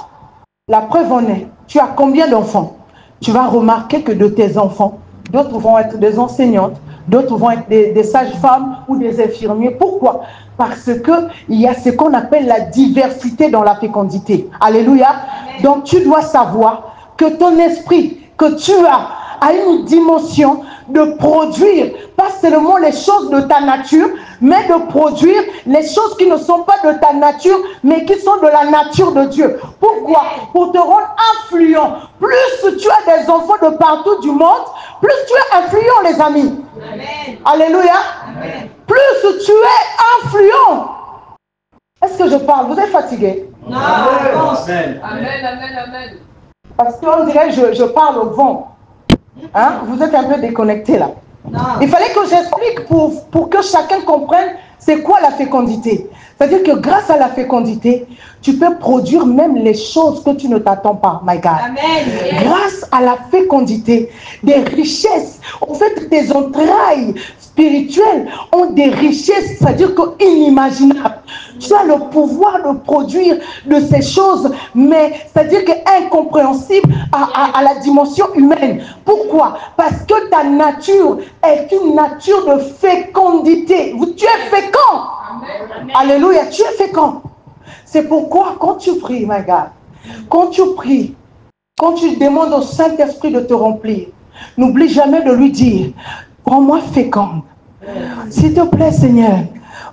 la preuve en est, tu as combien d'enfants? Tu vas remarquer que de tes enfants, d'autres vont être des enseignantes, d'autres vont être des sages-femmes ou des infirmiers. Pourquoi? Parce qu'il y a ce qu'on appelle la diversité dans la fécondité. Alléluia. Amen. Donc tu dois savoir que ton esprit, que tu as une dimension de produire, pas seulement les choses de ta nature, mais de produire les choses qui ne sont pas de ta nature, mais qui sont de la nature de Dieu. Pourquoi? Pour te rendre influent. Plus tu as des enfants de partout du monde, plus tu es influent, les amis. Amen. Alléluia. Amen. Plus tu es influent. Est-ce que je parle? Vous êtes fatigué? Non. Amen. Amen. Amen. Parce qu'on dirait que je parle au vent. Hein? Vous êtes un peu déconnecté là. Non. Il fallait que j'explique pour que chacun comprenne c'est quoi la fécondité. C'est-à-dire que grâce à la fécondité, tu peux produire même les choses que tu ne t'attends pas. My God. Amen. Grâce à la fécondité, des richesses, en fait, tes entrailles spirituelles ont des richesses, c'est-à-dire que inimaginables. Tu as le pouvoir de produire de ces choses, mais c'est-à-dire que incompréhensible à la dimension humaine. Pourquoi? Parce que ta nature est une nature de fécondité. Tu es fécond. Amen. Alléluia, tu es fécond. C'est pourquoi quand tu pries, my God, quand tu pries, quand tu demandes au Saint-Esprit de te remplir, n'oublie jamais de lui dire, rends-moi féconde. S'il te plaît, Seigneur,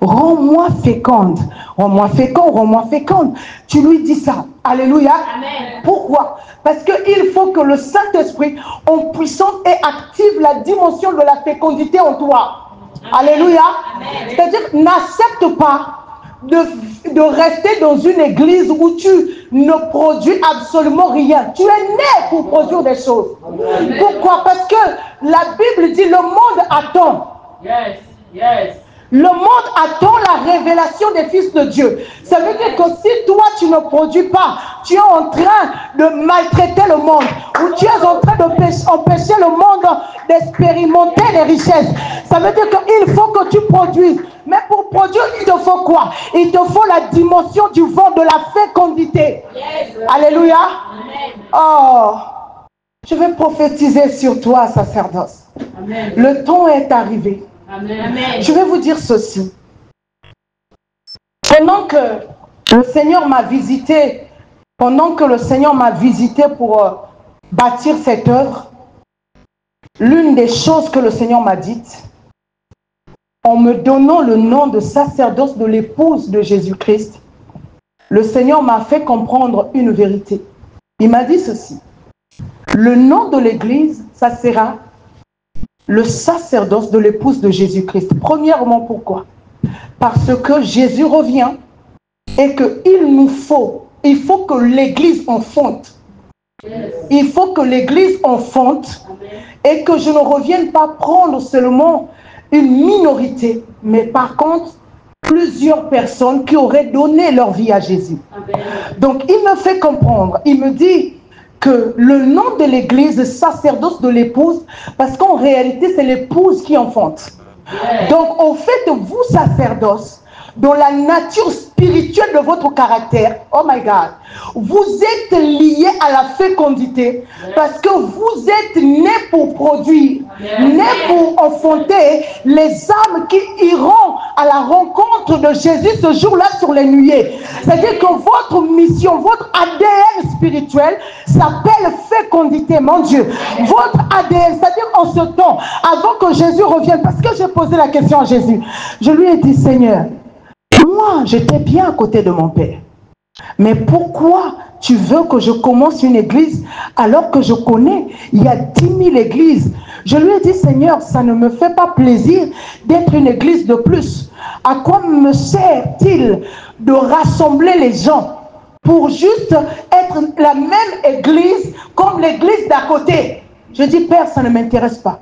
rends-moi féconde. Rends-moi féconde, rends-moi féconde. Tu lui dis ça. Alléluia. Amen. Pourquoi? Parce qu'il faut que le Saint-Esprit, en puissance et active la dimension de la fécondité en toi. Amen. Alléluia. C'est-à-dire, n'accepte pas de rester dans une église où tu ne produis absolument rien. Tu es né pour produire des choses. Amen. Pourquoi? Parce que la Bible dit le monde attend. Yes, yes. Le monde attend la révélation des fils de Dieu. Ça veut dire que si toi tu ne produis pas, tu es en train de maltraiter le monde, ou tu es en train d'empêcher le monde d'expérimenter les richesses. Ça veut dire qu'il faut que tu produises. Mais pour produire, il te faut quoi? Il te faut la dimension du vent de la fécondité. Yes. Alléluia. Amen. Oh, je vais prophétiser sur toi, sacerdoce. Amen. Le temps est arrivé. Amen. Je vais vous dire ceci. Pendant que le Seigneur m'a visité, pour bâtir cette œuvre, l'une des choses que le Seigneur m'a dites, en me donnant le nom de sacerdoce de l'épouse de Jésus-Christ, le Seigneur m'a fait comprendre une vérité. Il m'a dit ceci. Le nom de l'église, ça sera le sacerdoce de l'épouse de Jésus-Christ. Premièrement, pourquoi? Parce que Jésus revient et qu'il faut que l'église enfonte. Il faut que l'église enfonte et que je ne revienne pas prendre seulement une minorité, mais par contre, plusieurs personnes qui auraient donné leur vie à Jésus. Donc, il me fait comprendre, il me dit que le nom de l'église, sacerdoce de l'épouse, parce qu'en réalité, c'est l'épouse qui enfante. Donc, au fait, vous, sacerdoce, dans la nature spirituelle de votre caractère, oh my God, vous êtes liés à la fécondité parce que vous êtes nés pour produire, nés pour enfanter les âmes qui iront à la rencontre de Jésus ce jour-là sur les nuées. C'est-à-dire que votre mission, votre ADN spirituel s'appelle fécondité, mon Dieu. Votre ADN, c'est-à-dire en ce temps, avant que Jésus revienne, parce que j'ai posé la question à Jésus, je lui ai dit, Seigneur, moi, j'étais bien à côté de mon Père. Mais pourquoi tu veux que je commence une église alors que je connais, il y a 10 000 églises? Je lui ai dit, Seigneur, ça ne me fait pas plaisir d'être une église de plus. À quoi me sert-il de rassembler les gens pour juste être la même église comme l'église d'à côté? Je dis, Père, ça ne m'intéresse pas.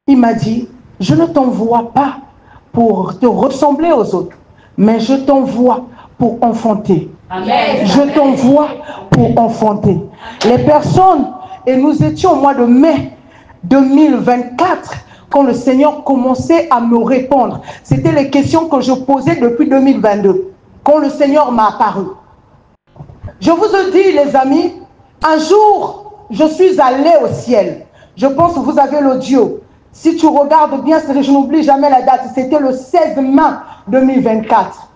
Il m'a dit, je ne t'envoie pas pour te ressembler aux autres, mais je t'envoie pour enfanter. Amen. Je t'envoie pour enfanter. Les personnes, et nous étions au mois de mai 2024, quand le Seigneur commençait à me répondre. C'était les questions que je posais depuis 2022, quand le Seigneur m'a apparu. Je vous ai dit, les amis, un jour, je suis allé au ciel. Je pense que vous avez l'audio. Si tu regardes bien, je n'oublie jamais la date. C'était le 16 mai 2024.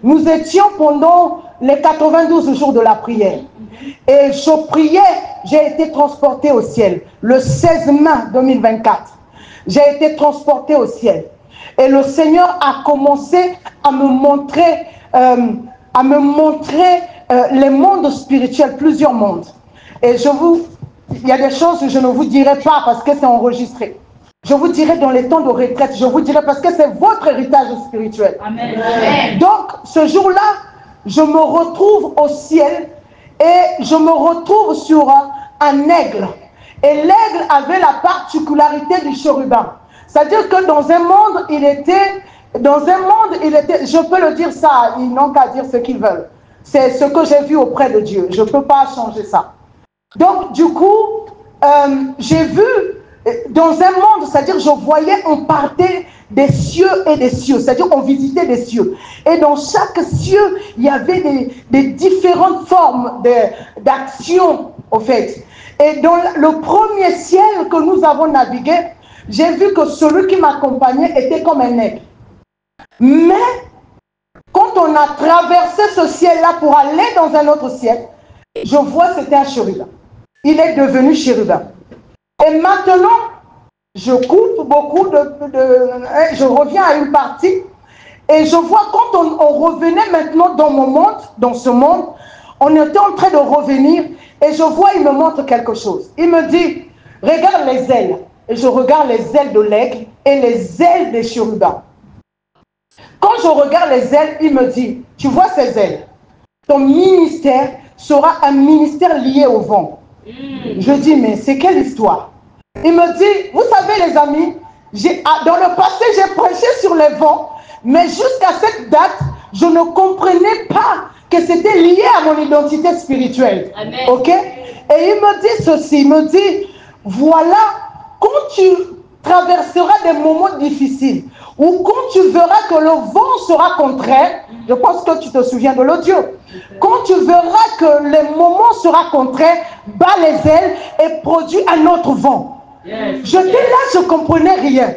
Nous étions pendant les 92 jours de la prière. Et je priais, j'ai été transporté au ciel. Le 16 mai 2024. J'ai été transporté au ciel. Et le Seigneur a commencé à me montrer, les mondes spirituels, plusieurs mondes. Et il y a des choses que je ne vous dirai pas parce que c'est enregistré. Je vous dirai dans les temps de retraite, je vous dirai parce que c'est votre héritage spirituel. Amen. Donc, ce jour-là, je me retrouve au ciel et je me retrouve sur un aigle. Et l'aigle avait la particularité du chérubin. C'est-à-dire que dans un monde, il était, je peux le dire ça, ils n'ont qu'à dire ce qu'ils veulent. C'est ce que j'ai vu auprès de Dieu. Je ne peux pas changer ça. Donc, du coup, j'ai vu dans un monde, c'est-à-dire je voyais, on partait des cieux et des cieux, c'est-à-dire on visitait des cieux. Et dans chaque cieux, il y avait des différentes formes d'action, au fait. Et dans le premier ciel que nous avons navigué, j'ai vu que celui qui m'accompagnait était comme un aigle. Mais, quand on a traversé ce ciel-là pour aller dans un autre ciel, je vois que c'était un chérubin. Il est devenu chérubin. Et maintenant, je coupe beaucoup je reviens à une partie, et je vois quand on revenait maintenant dans mon monde, dans ce monde, on était en train de revenir, et je vois, il me montre quelque chose. Il me dit, regarde les ailes. Et je regarde les ailes de l'aigle et les ailes des chérubins. Quand je regarde les ailes, il me dit, tu vois ces ailes, ton ministère sera un ministère lié au vent. Je dis, mais c'est quelle histoire? Il me dit, vous savez les amis, dans le passé j'ai prêché sur les vents, mais jusqu'à cette date, je ne comprenais pas que c'était lié à mon identité spirituelle. Amen. Ok? Et il me dit ceci, il me dit, voilà, quand tu traverseras des moments difficiles, ou quand tu verras que le vent sera contraire, je pense que tu te souviens de l'audio, quand tu verras que les moments seront contraires, bats les ailes et produit un autre vent. Yes. J'étais là, je ne comprenais rien.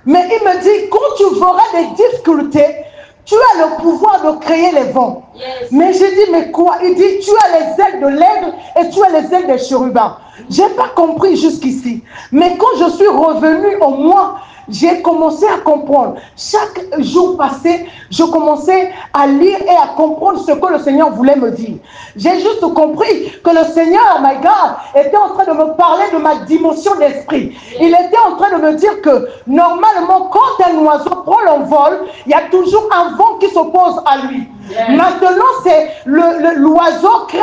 Mais il me dit, quand tu verras des difficultés, tu as le pouvoir de créer les vents. Yes. Mais j'ai dit, mais quoi? Il dit, tu as les ailes de l'aigle et tu as les ailes des chérubins. Je n'ai pas compris jusqu'ici. Mais quand je suis revenue au mois, j'ai commencé à comprendre. Chaque jour passé, je commençais à lire et à comprendre ce que le Seigneur voulait me dire. J'ai juste compris que le Seigneur, my God, était en train de me parler de ma dimension d'esprit. Il était en train de me dire que normalement, quand un oiseau prend l'envol, il y a toujours un vent qui s'oppose à lui. Yes. Maintenant, c'est l'oiseau crée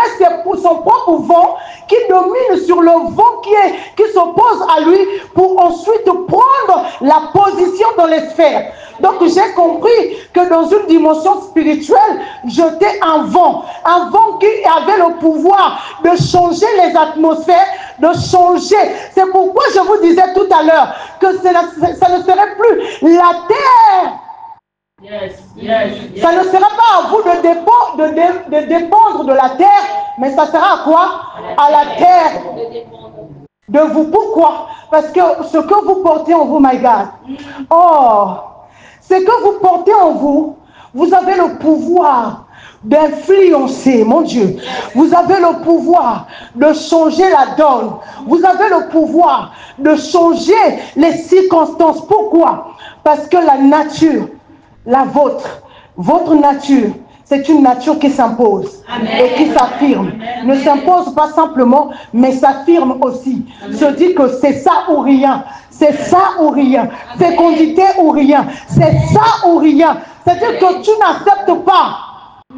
son propre vent qui domine sur le vent qui s'oppose à lui pour ensuite prendre la position dans les sphères. Donc j'ai compris que dans une dimension spirituelle, j'étais un vent qui avait le pouvoir de changer les atmosphères, de changer. C'est pourquoi je vous disais tout à l'heure que ça ne serait plus la terre. Yes, yes, yes. Ça ne sera pas à vous de dépendre de la terre, mais ça sera à quoi? À la terre de vous. Pourquoi? Parce que ce que vous portez en vous, my God, ce que vous portez en vous, vous avez le pouvoir d'influencer, mon Dieu. Vous avez le pouvoir de changer la donne. Vous avez le pouvoir de changer les circonstances. Pourquoi? Parce que la nature, la votre nature, c'est une nature qui s'impose et qui s'affirme. Ne s'impose pas simplement, mais s'affirme aussi. Amen. Se dit que c'est ça ou rien. C'est ça ou rien. Fécondité ou rien. C'est ça ou rien. C'est-à-dire que tu n'acceptes pas.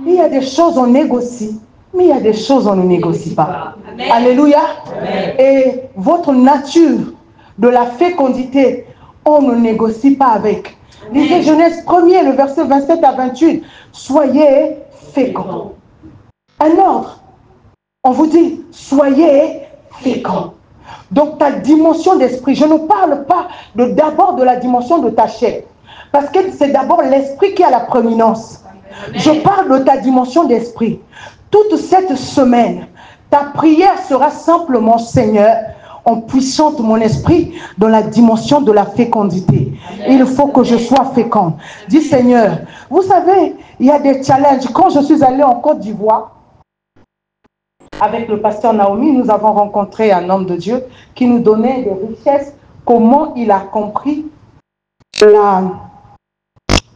Il y a des choses on négocie Mais il y a des choses on ne négocie pas. Amen. Alléluia. Amen. Et votre nature de la fécondité, on ne négocie pas avec. Lisez Genèse 1er, le verset 27 à 28. Soyez féconds. Un ordre. On vous dit, soyez féconds. Donc ta dimension d'esprit, je ne parle pas d'abord de la dimension de ta chair. Parce que c'est d'abord l'esprit qui a la prééminence. Je parle de ta dimension d'esprit. Toute cette semaine, ta prière sera simplement, Seigneur, on puissante mon esprit dans la dimension de la fécondité. Il faut que je sois fécond. Dis Seigneur, vous savez, il y a des challenges. Quand je suis allée en Côte d'Ivoire, avec le pasteur Naomi, nous avons rencontré un homme de Dieu qui nous donnait des richesses, comment il a compris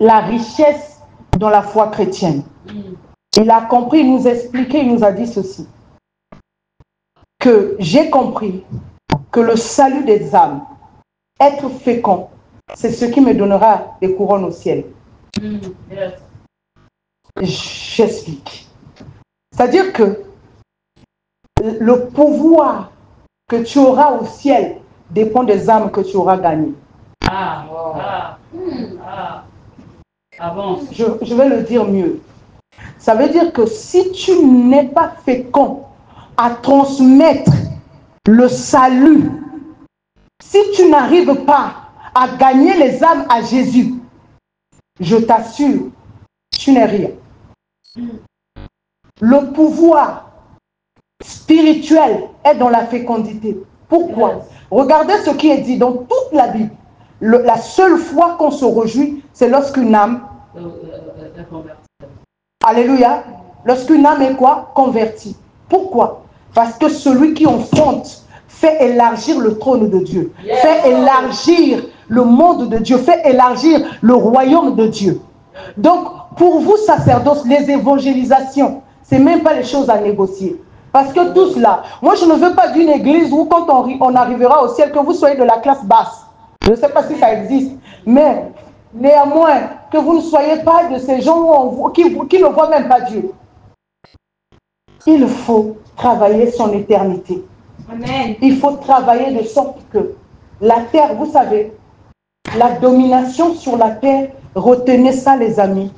la richesse dans la foi chrétienne. Il a compris, il nous a expliqué, il nous a dit ceci, que j'ai compris que le salut des âmes, être fécond, c'est ce qui me donnera des couronnes au ciel. J'explique. C'est-à-dire que le pouvoir que tu auras au ciel dépend des âmes que tu auras gagnées. Je vais le dire mieux. Ça veut dire que si tu n'es pas fécond à transmettre le salut, si tu n'arrives pas à gagner les âmes à Jésus, je t'assure, tu n'es rien. Le pouvoir spirituel est dans la fécondité. Pourquoi? Regardez ce qui est dit dans toute la Bible. La seule fois qu'on se réjouit, c'est lorsqu'une âme... Alléluia. Lorsqu'une âme est quoi? Convertie. Pourquoi? Parce que celui qui enfante fait élargir le trône de Dieu, fait élargir le monde de Dieu, fait élargir le royaume de Dieu. Donc, pour vous, sacerdotes, les évangélisations, ce n'est même pas les choses à négocier. Parce que tout cela, moi je ne veux pas d'une église où quand on arrivera au ciel, que vous soyez de la classe basse. Je ne sais pas si ça existe, mais néanmoins, que vous ne soyez pas de ces gens qui ne voient même pas Dieu. Il faut travailler son éternité. Amen. Il faut travailler de sorte que la terre, vous savez, la domination sur la terre, retenez ça les amis,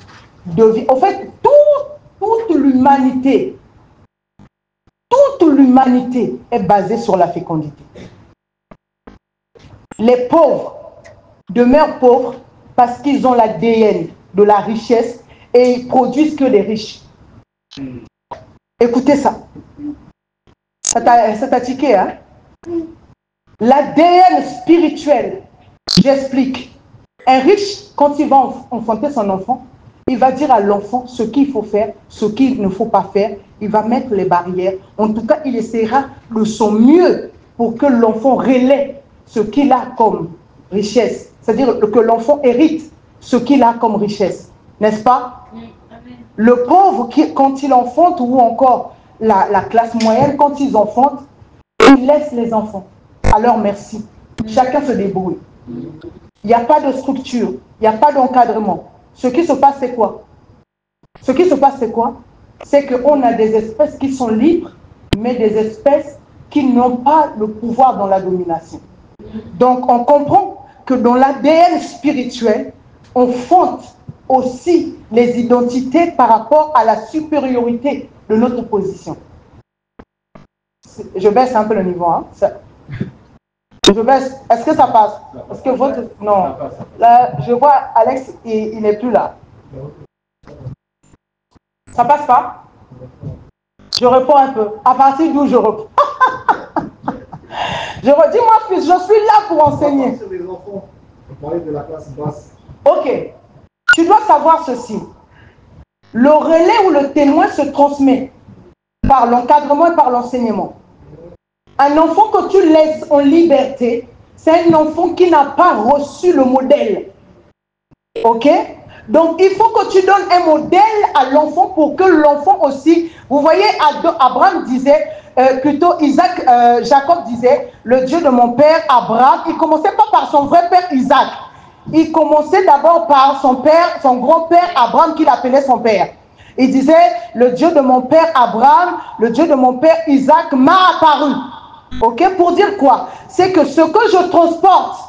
en fait, toute l'humanité est basée sur la fécondité. Les pauvres demeurent pauvres parce qu'ils ont l'ADN de la richesse et ils produisent que des riches. Écoutez ça. Ça t'a tiqué, hein? L'ADN spirituel, j'explique. Un riche, quand il va enfanter son enfant, il va dire à l'enfant ce qu'il faut faire, ce qu'il ne faut pas faire. Il va mettre les barrières. En tout cas, il essaiera de son mieux pour que l'enfant relaie ce qu'il a comme richesse. C'est-à-dire que l'enfant hérite ce qu'il a comme richesse. N'est-ce pas? Le pauvre, quand il enfante, ou encore la classe moyenne, quand ils enfantent, ils laissent les enfants à leur merci. Chacun se débrouille. Il n'y a pas de structure, il n'y a pas d'encadrement. Ce qui se passe, c'est quoi? Ce qui se passe, c'est quoi? C'est qu'on a des espèces qui sont libres, mais des espèces qui n'ont pas le pouvoir dans la domination. Donc, on comprend que dans l'ADN spirituel, on fonde aussi les identités par rapport à la supériorité de notre position. Je baisse un peu le niveau, hein? Je baisse. Est-ce que ça passe? Parce que votre... Non. Là, je vois Alex, il n'est plus là. Ça passe pas? Je réponds un peu. À partir d'où je réponds? Je redis, moi, fils, je suis là pour enseigner. Ok. Tu dois savoir ceci. Le relais ou le témoin se transmet par l'encadrement et par l'enseignement. Un enfant que tu laisses en liberté, c'est un enfant qui n'a pas reçu le modèle. Ok? Donc, il faut que tu donnes un modèle à l'enfant pour que l'enfant aussi... Vous voyez, Abraham disait, plutôt Jacob disait, le Dieu de mon père Abraham, il ne commençait pas par son vrai père Isaac. Il commençait d'abord par son père, son grand-père Abraham, qu'il appelait son père. Il disait, le Dieu de mon père Abraham, le Dieu de mon père Isaac m'a apparu. Ok, pour dire quoi? C'est que ce que je transporte,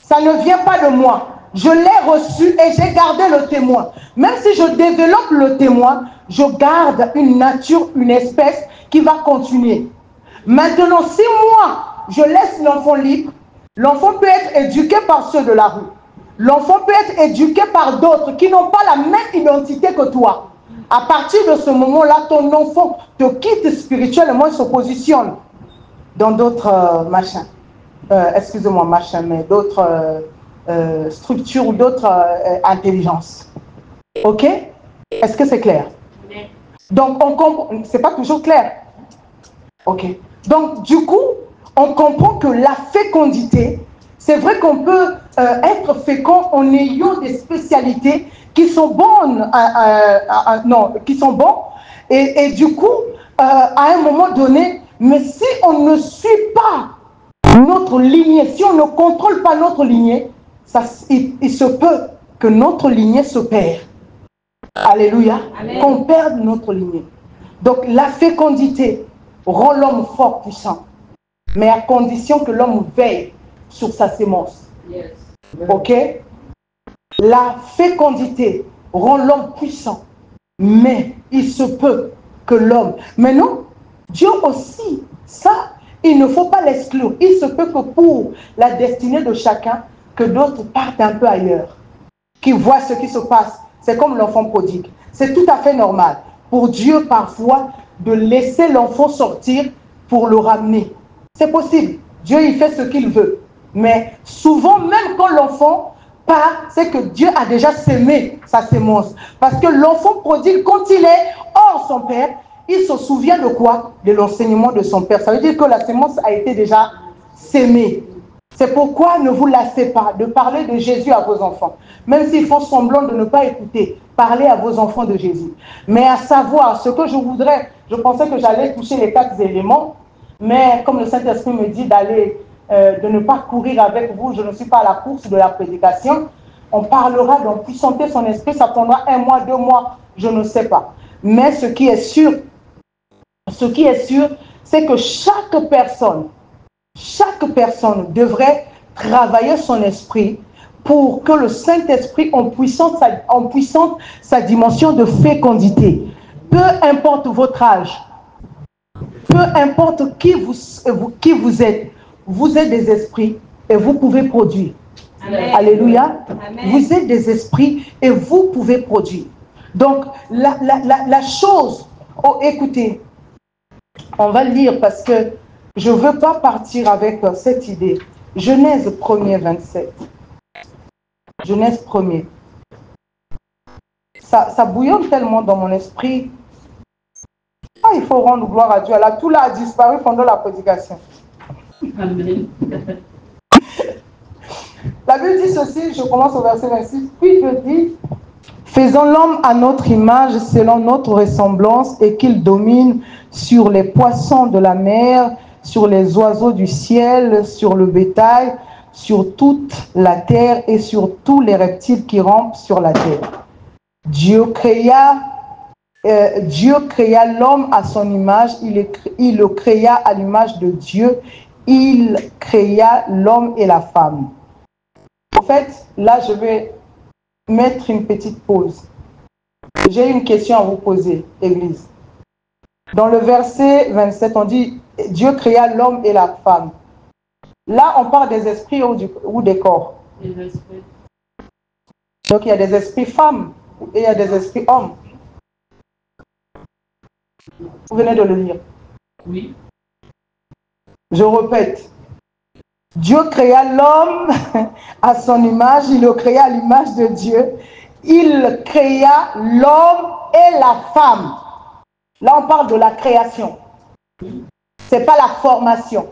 ça ne vient pas de moi. Je l'ai reçu et j'ai gardé le témoin. Même si je développe le témoin, je garde une nature, une espèce qui va continuer. Maintenant, si moi, je laisse l'enfant libre, l'enfant peut être éduqué par ceux de la rue. L'enfant peut être éduqué par d'autres qui n'ont pas la même identité que toi. À partir de ce moment-là, ton enfant te quitte spirituellement et se positionne dans d'autres machins. Excusez-moi, machins, mais d'autres structures ou d'autres intelligences. Ok? Est-ce que c'est clair? Donc, on comprend. C'est pas toujours clair. Ok. Donc, du coup, on comprend que la fécondité, c'est vrai qu'on peut être fécond en ayant des spécialités qui sont bonnes, qui sont bons, et du coup, à un moment donné, mais si on ne suit pas notre lignée, si on ne contrôle pas notre lignée, il se peut que notre lignée se perde. Alléluia. Qu'on perde notre lignée. Donc la fécondité rend l'homme fort, puissant, mais à condition que l'homme veille sur sa sémence. Yes. Ok? La fécondité rend l'homme puissant, mais il se peut que l'homme... Mais non, Dieu aussi, ça, il ne faut pas l'exclure. Il se peut que pour la destinée de chacun, que d'autres partent un peu ailleurs, qui voient ce qui se passe. C'est comme l'enfant prodigue. C'est tout à fait normal pour Dieu parfois de laisser l'enfant sortir pour le ramener. C'est possible. Dieu, il fait ce qu'il veut. Mais souvent, même quand l'enfant part, c'est que Dieu a déjà sémé sa sémence. Parce que l'enfant prodigue, quand il est hors son père, il se souvient de quoi? De l'enseignement de son père. Ça veut dire que la sémence a été déjà sémée. C'est pourquoi ne vous lassez pas de parler de Jésus à vos enfants. Même s'ils font semblant de ne pas écouter, parlez à vos enfants de Jésus. Mais à savoir, ce que je voudrais, je pensais que j'allais toucher les 4 éléments, mais comme le Saint-Esprit me dit d'aller, de ne pas courir avec vous, je ne suis pas à la course de la prédication, on parlera d'empuissanter son esprit, ça prendra 1 mois, 2 mois, je ne sais pas. Mais ce qui est sûr, c'est que chaque personne devrait travailler son esprit pour que le Saint-Esprit empuissante sa dimension de fécondité. Peu importe votre âge, peu importe qui vous êtes des esprits et vous pouvez produire. Amen. Alléluia. Amen. Vous êtes des esprits et vous pouvez produire. Donc, la chose... Oh, écoutez, on va lire parce que je ne veux pas partir avec cette idée. Genèse 1er, 27. Genèse 1er. Ça bouillonne tellement dans mon esprit. Ah, il faut rendre gloire à Dieu. Là, tout là a disparu pendant la prédication. Amen. La Bible dit ceci, je commence au verset 26. Puis Dieu dit, faisons l'homme à notre image, selon notre ressemblance, et qu'il domine sur les poissons de la mer, sur les oiseaux du ciel, sur le bétail, sur toute la terre et sur tous les reptiles qui rampent sur la terre. Dieu créa l'homme à son image, il le créa à l'image de Dieu, il créa l'homme et la femme. En fait, là je vais mettre une petite pause. J'ai une question à vous poser, Église. Dans le verset 27, on dit Dieu créa l'homme et la femme. Là, on parle des esprits ou des corps. Des esprits. Donc, il y a des esprits femmes et il y a des esprits hommes. Vous venez de le lire. Oui. Je répète. Dieu créa l'homme à son image, il le créa à l'image de Dieu. Il créa l'homme et la femme. Là, on parle de la création. Ce n'est pas la formation.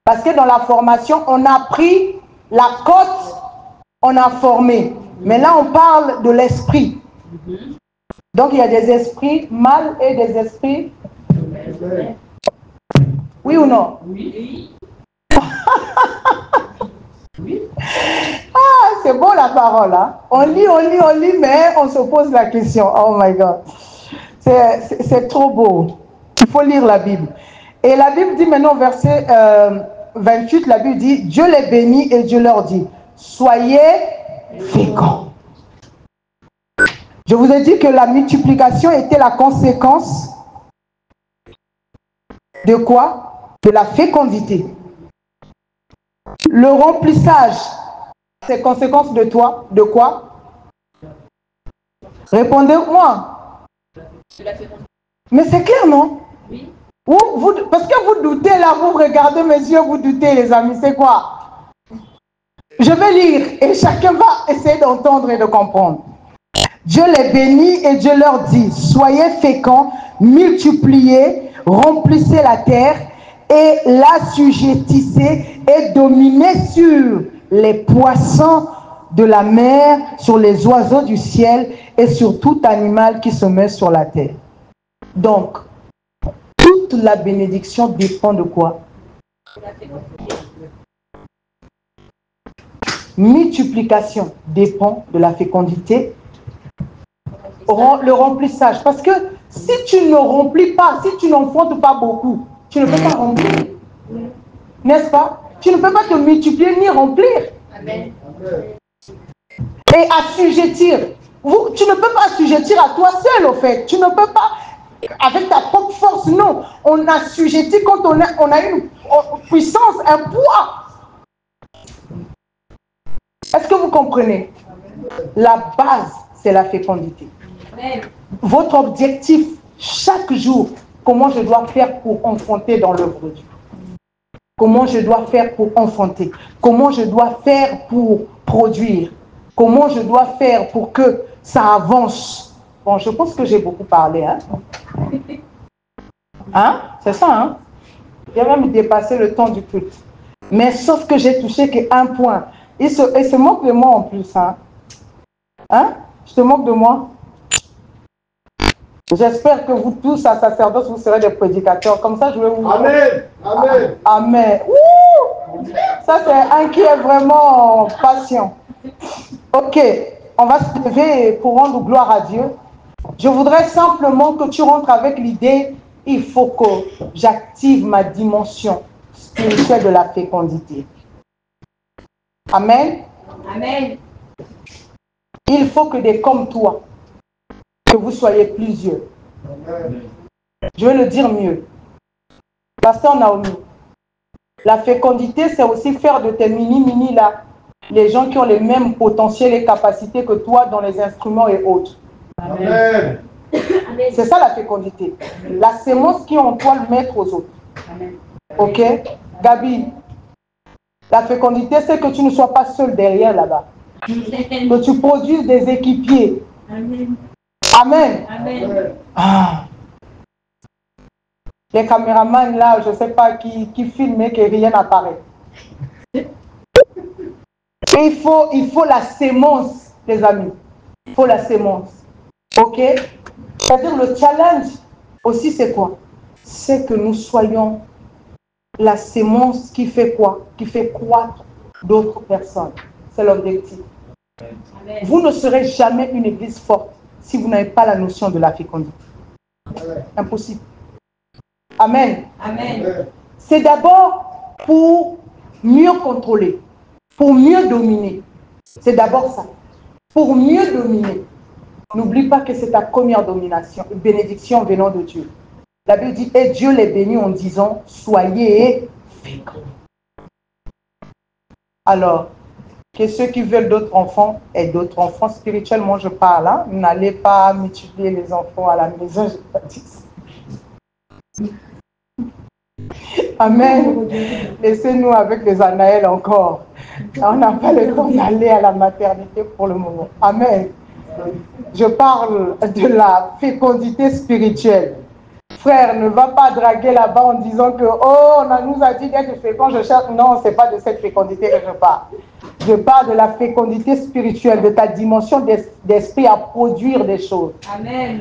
Parce que dans la formation, on a pris la côte, on a formé. Mais là, on parle de l'esprit. Donc, il y a des esprits mâles et des esprits... Oui ou non? Oui. Ah, c'est beau la parole. Hein? On lit, mais on se pose la question. Oh my God. C'est trop beau. Il faut lire la Bible. Et la Bible dit maintenant, verset 28, la Bible dit, Dieu les bénit et Dieu leur dit, soyez féconds. Je vous ai dit que la multiplication était la conséquence de quoi? De la fécondité. Le remplissage, c'est conséquence de toi, de quoi? Répondez-moi. Mais c'est clair, non? Oui. Parce que vous doutez là, vous regardez mes yeux, vous doutez les amis, c'est quoi? Je vais lire et chacun va essayer d'entendre et de comprendre. Dieu les bénit et Dieu leur dit, soyez féconds, multipliez, remplissez la terre et l'assujettissez et dominez sur les poissons de la mer, sur les oiseaux du ciel et sur tout animal qui se met sur la terre. Donc, toute la bénédiction dépend de quoi? Multiplication dépend de la fécondité. Le remplissage. Parce que si tu ne remplis pas, si tu n'enfantes pas beaucoup, tu ne peux pas remplir. N'est-ce pas? Tu ne peux pas te multiplier ni remplir. Amen. Et assujettir. Tu ne peux pas assujettir à toi seul, au fait. Tu ne peux pas, avec ta propre force, non. On assujettit quand on a une puissance, un poids. Est-ce que vous comprenez? La base, c'est la fécondité. Votre objectif, chaque jour, comment je dois faire pour enfanter dans l'œuvre de Dieu? Comment je dois faire pour enfanter? Comment je dois faire pour produire? Comment je dois faire pour que ça avance? Bon, je pense que j'ai beaucoup parlé. Hein? Hein? C'est ça, hein? J'ai même dépassé le temps du culte. Mais sauf que j'ai touché qu'un point. Il se moque de moi en plus. Hein? Hein? Je te moque de moi? J'espère que vous tous, à sacerdoce, vous serez des prédicateurs. Comme ça, je vais vous... Amen. Amen. Amen. Ouh! Ça, c'est un qui est vraiment patient. Ok, on va se lever pour rendre gloire à Dieu. Je voudrais simplement que tu rentres avec l'idée, il faut que j'active ma dimension spirituelle de la fécondité. Amen. Amen. Il faut que des comme toi, que vous soyez plusieurs. Amen. Je vais le dire mieux. Pasteur Naomi, la fécondité, c'est aussi faire de tes mini là, les gens qui ont les mêmes potentiels et capacités que toi dans les instruments et autres. Amen. C'est ça la fécondité. La sémence qui est en toi, le mettre aux autres. Amen. Ok? Gabi, la fécondité, c'est que tu ne sois pas seul derrière là-bas. Que tu produises des équipiers. Amen. Amen. Amen. Ah. Les caméramans là, je ne sais pas qui filment et que rien n'apparaît. Et il faut la sémence, les amis. Il faut la sémence. Ok? C'est-à-dire le challenge aussi, c'est quoi? C'est que nous soyons la sémence qui fait quoi? Qui fait croître d'autres personnes. C'est l'objectif. Vous ne serez jamais une église forte si vous n'avez pas la notion de la fécondité. Impossible. Amen. Amen. C'est d'abord pour mieux contrôler, pour mieux dominer. C'est d'abord ça. Pour mieux dominer. N'oublie pas que c'est ta première domination, bénédiction venant de Dieu. La Bible dit, et Dieu les bénit en disant, soyez féconds. Alors, que ceux qui veulent d'autres enfants et d'autres enfants, spirituellement je parle, hein, n'allez pas multiplier les enfants à la maison, je n'ai pas dit ça. Amen. Laissez-nous avec les Anaël encore. On n'a pas le temps d'aller à la maternité pour le moment. Amen. Je parle de la fécondité spirituelle. Frère, ne va pas draguer là-bas en disant que oh, on nous a dit d'être fécond, je cherche. Non, ce n'est pas de cette fécondité que je parle. Je parle de la fécondité spirituelle, de ta dimension d'esprit à produire des choses. Amen.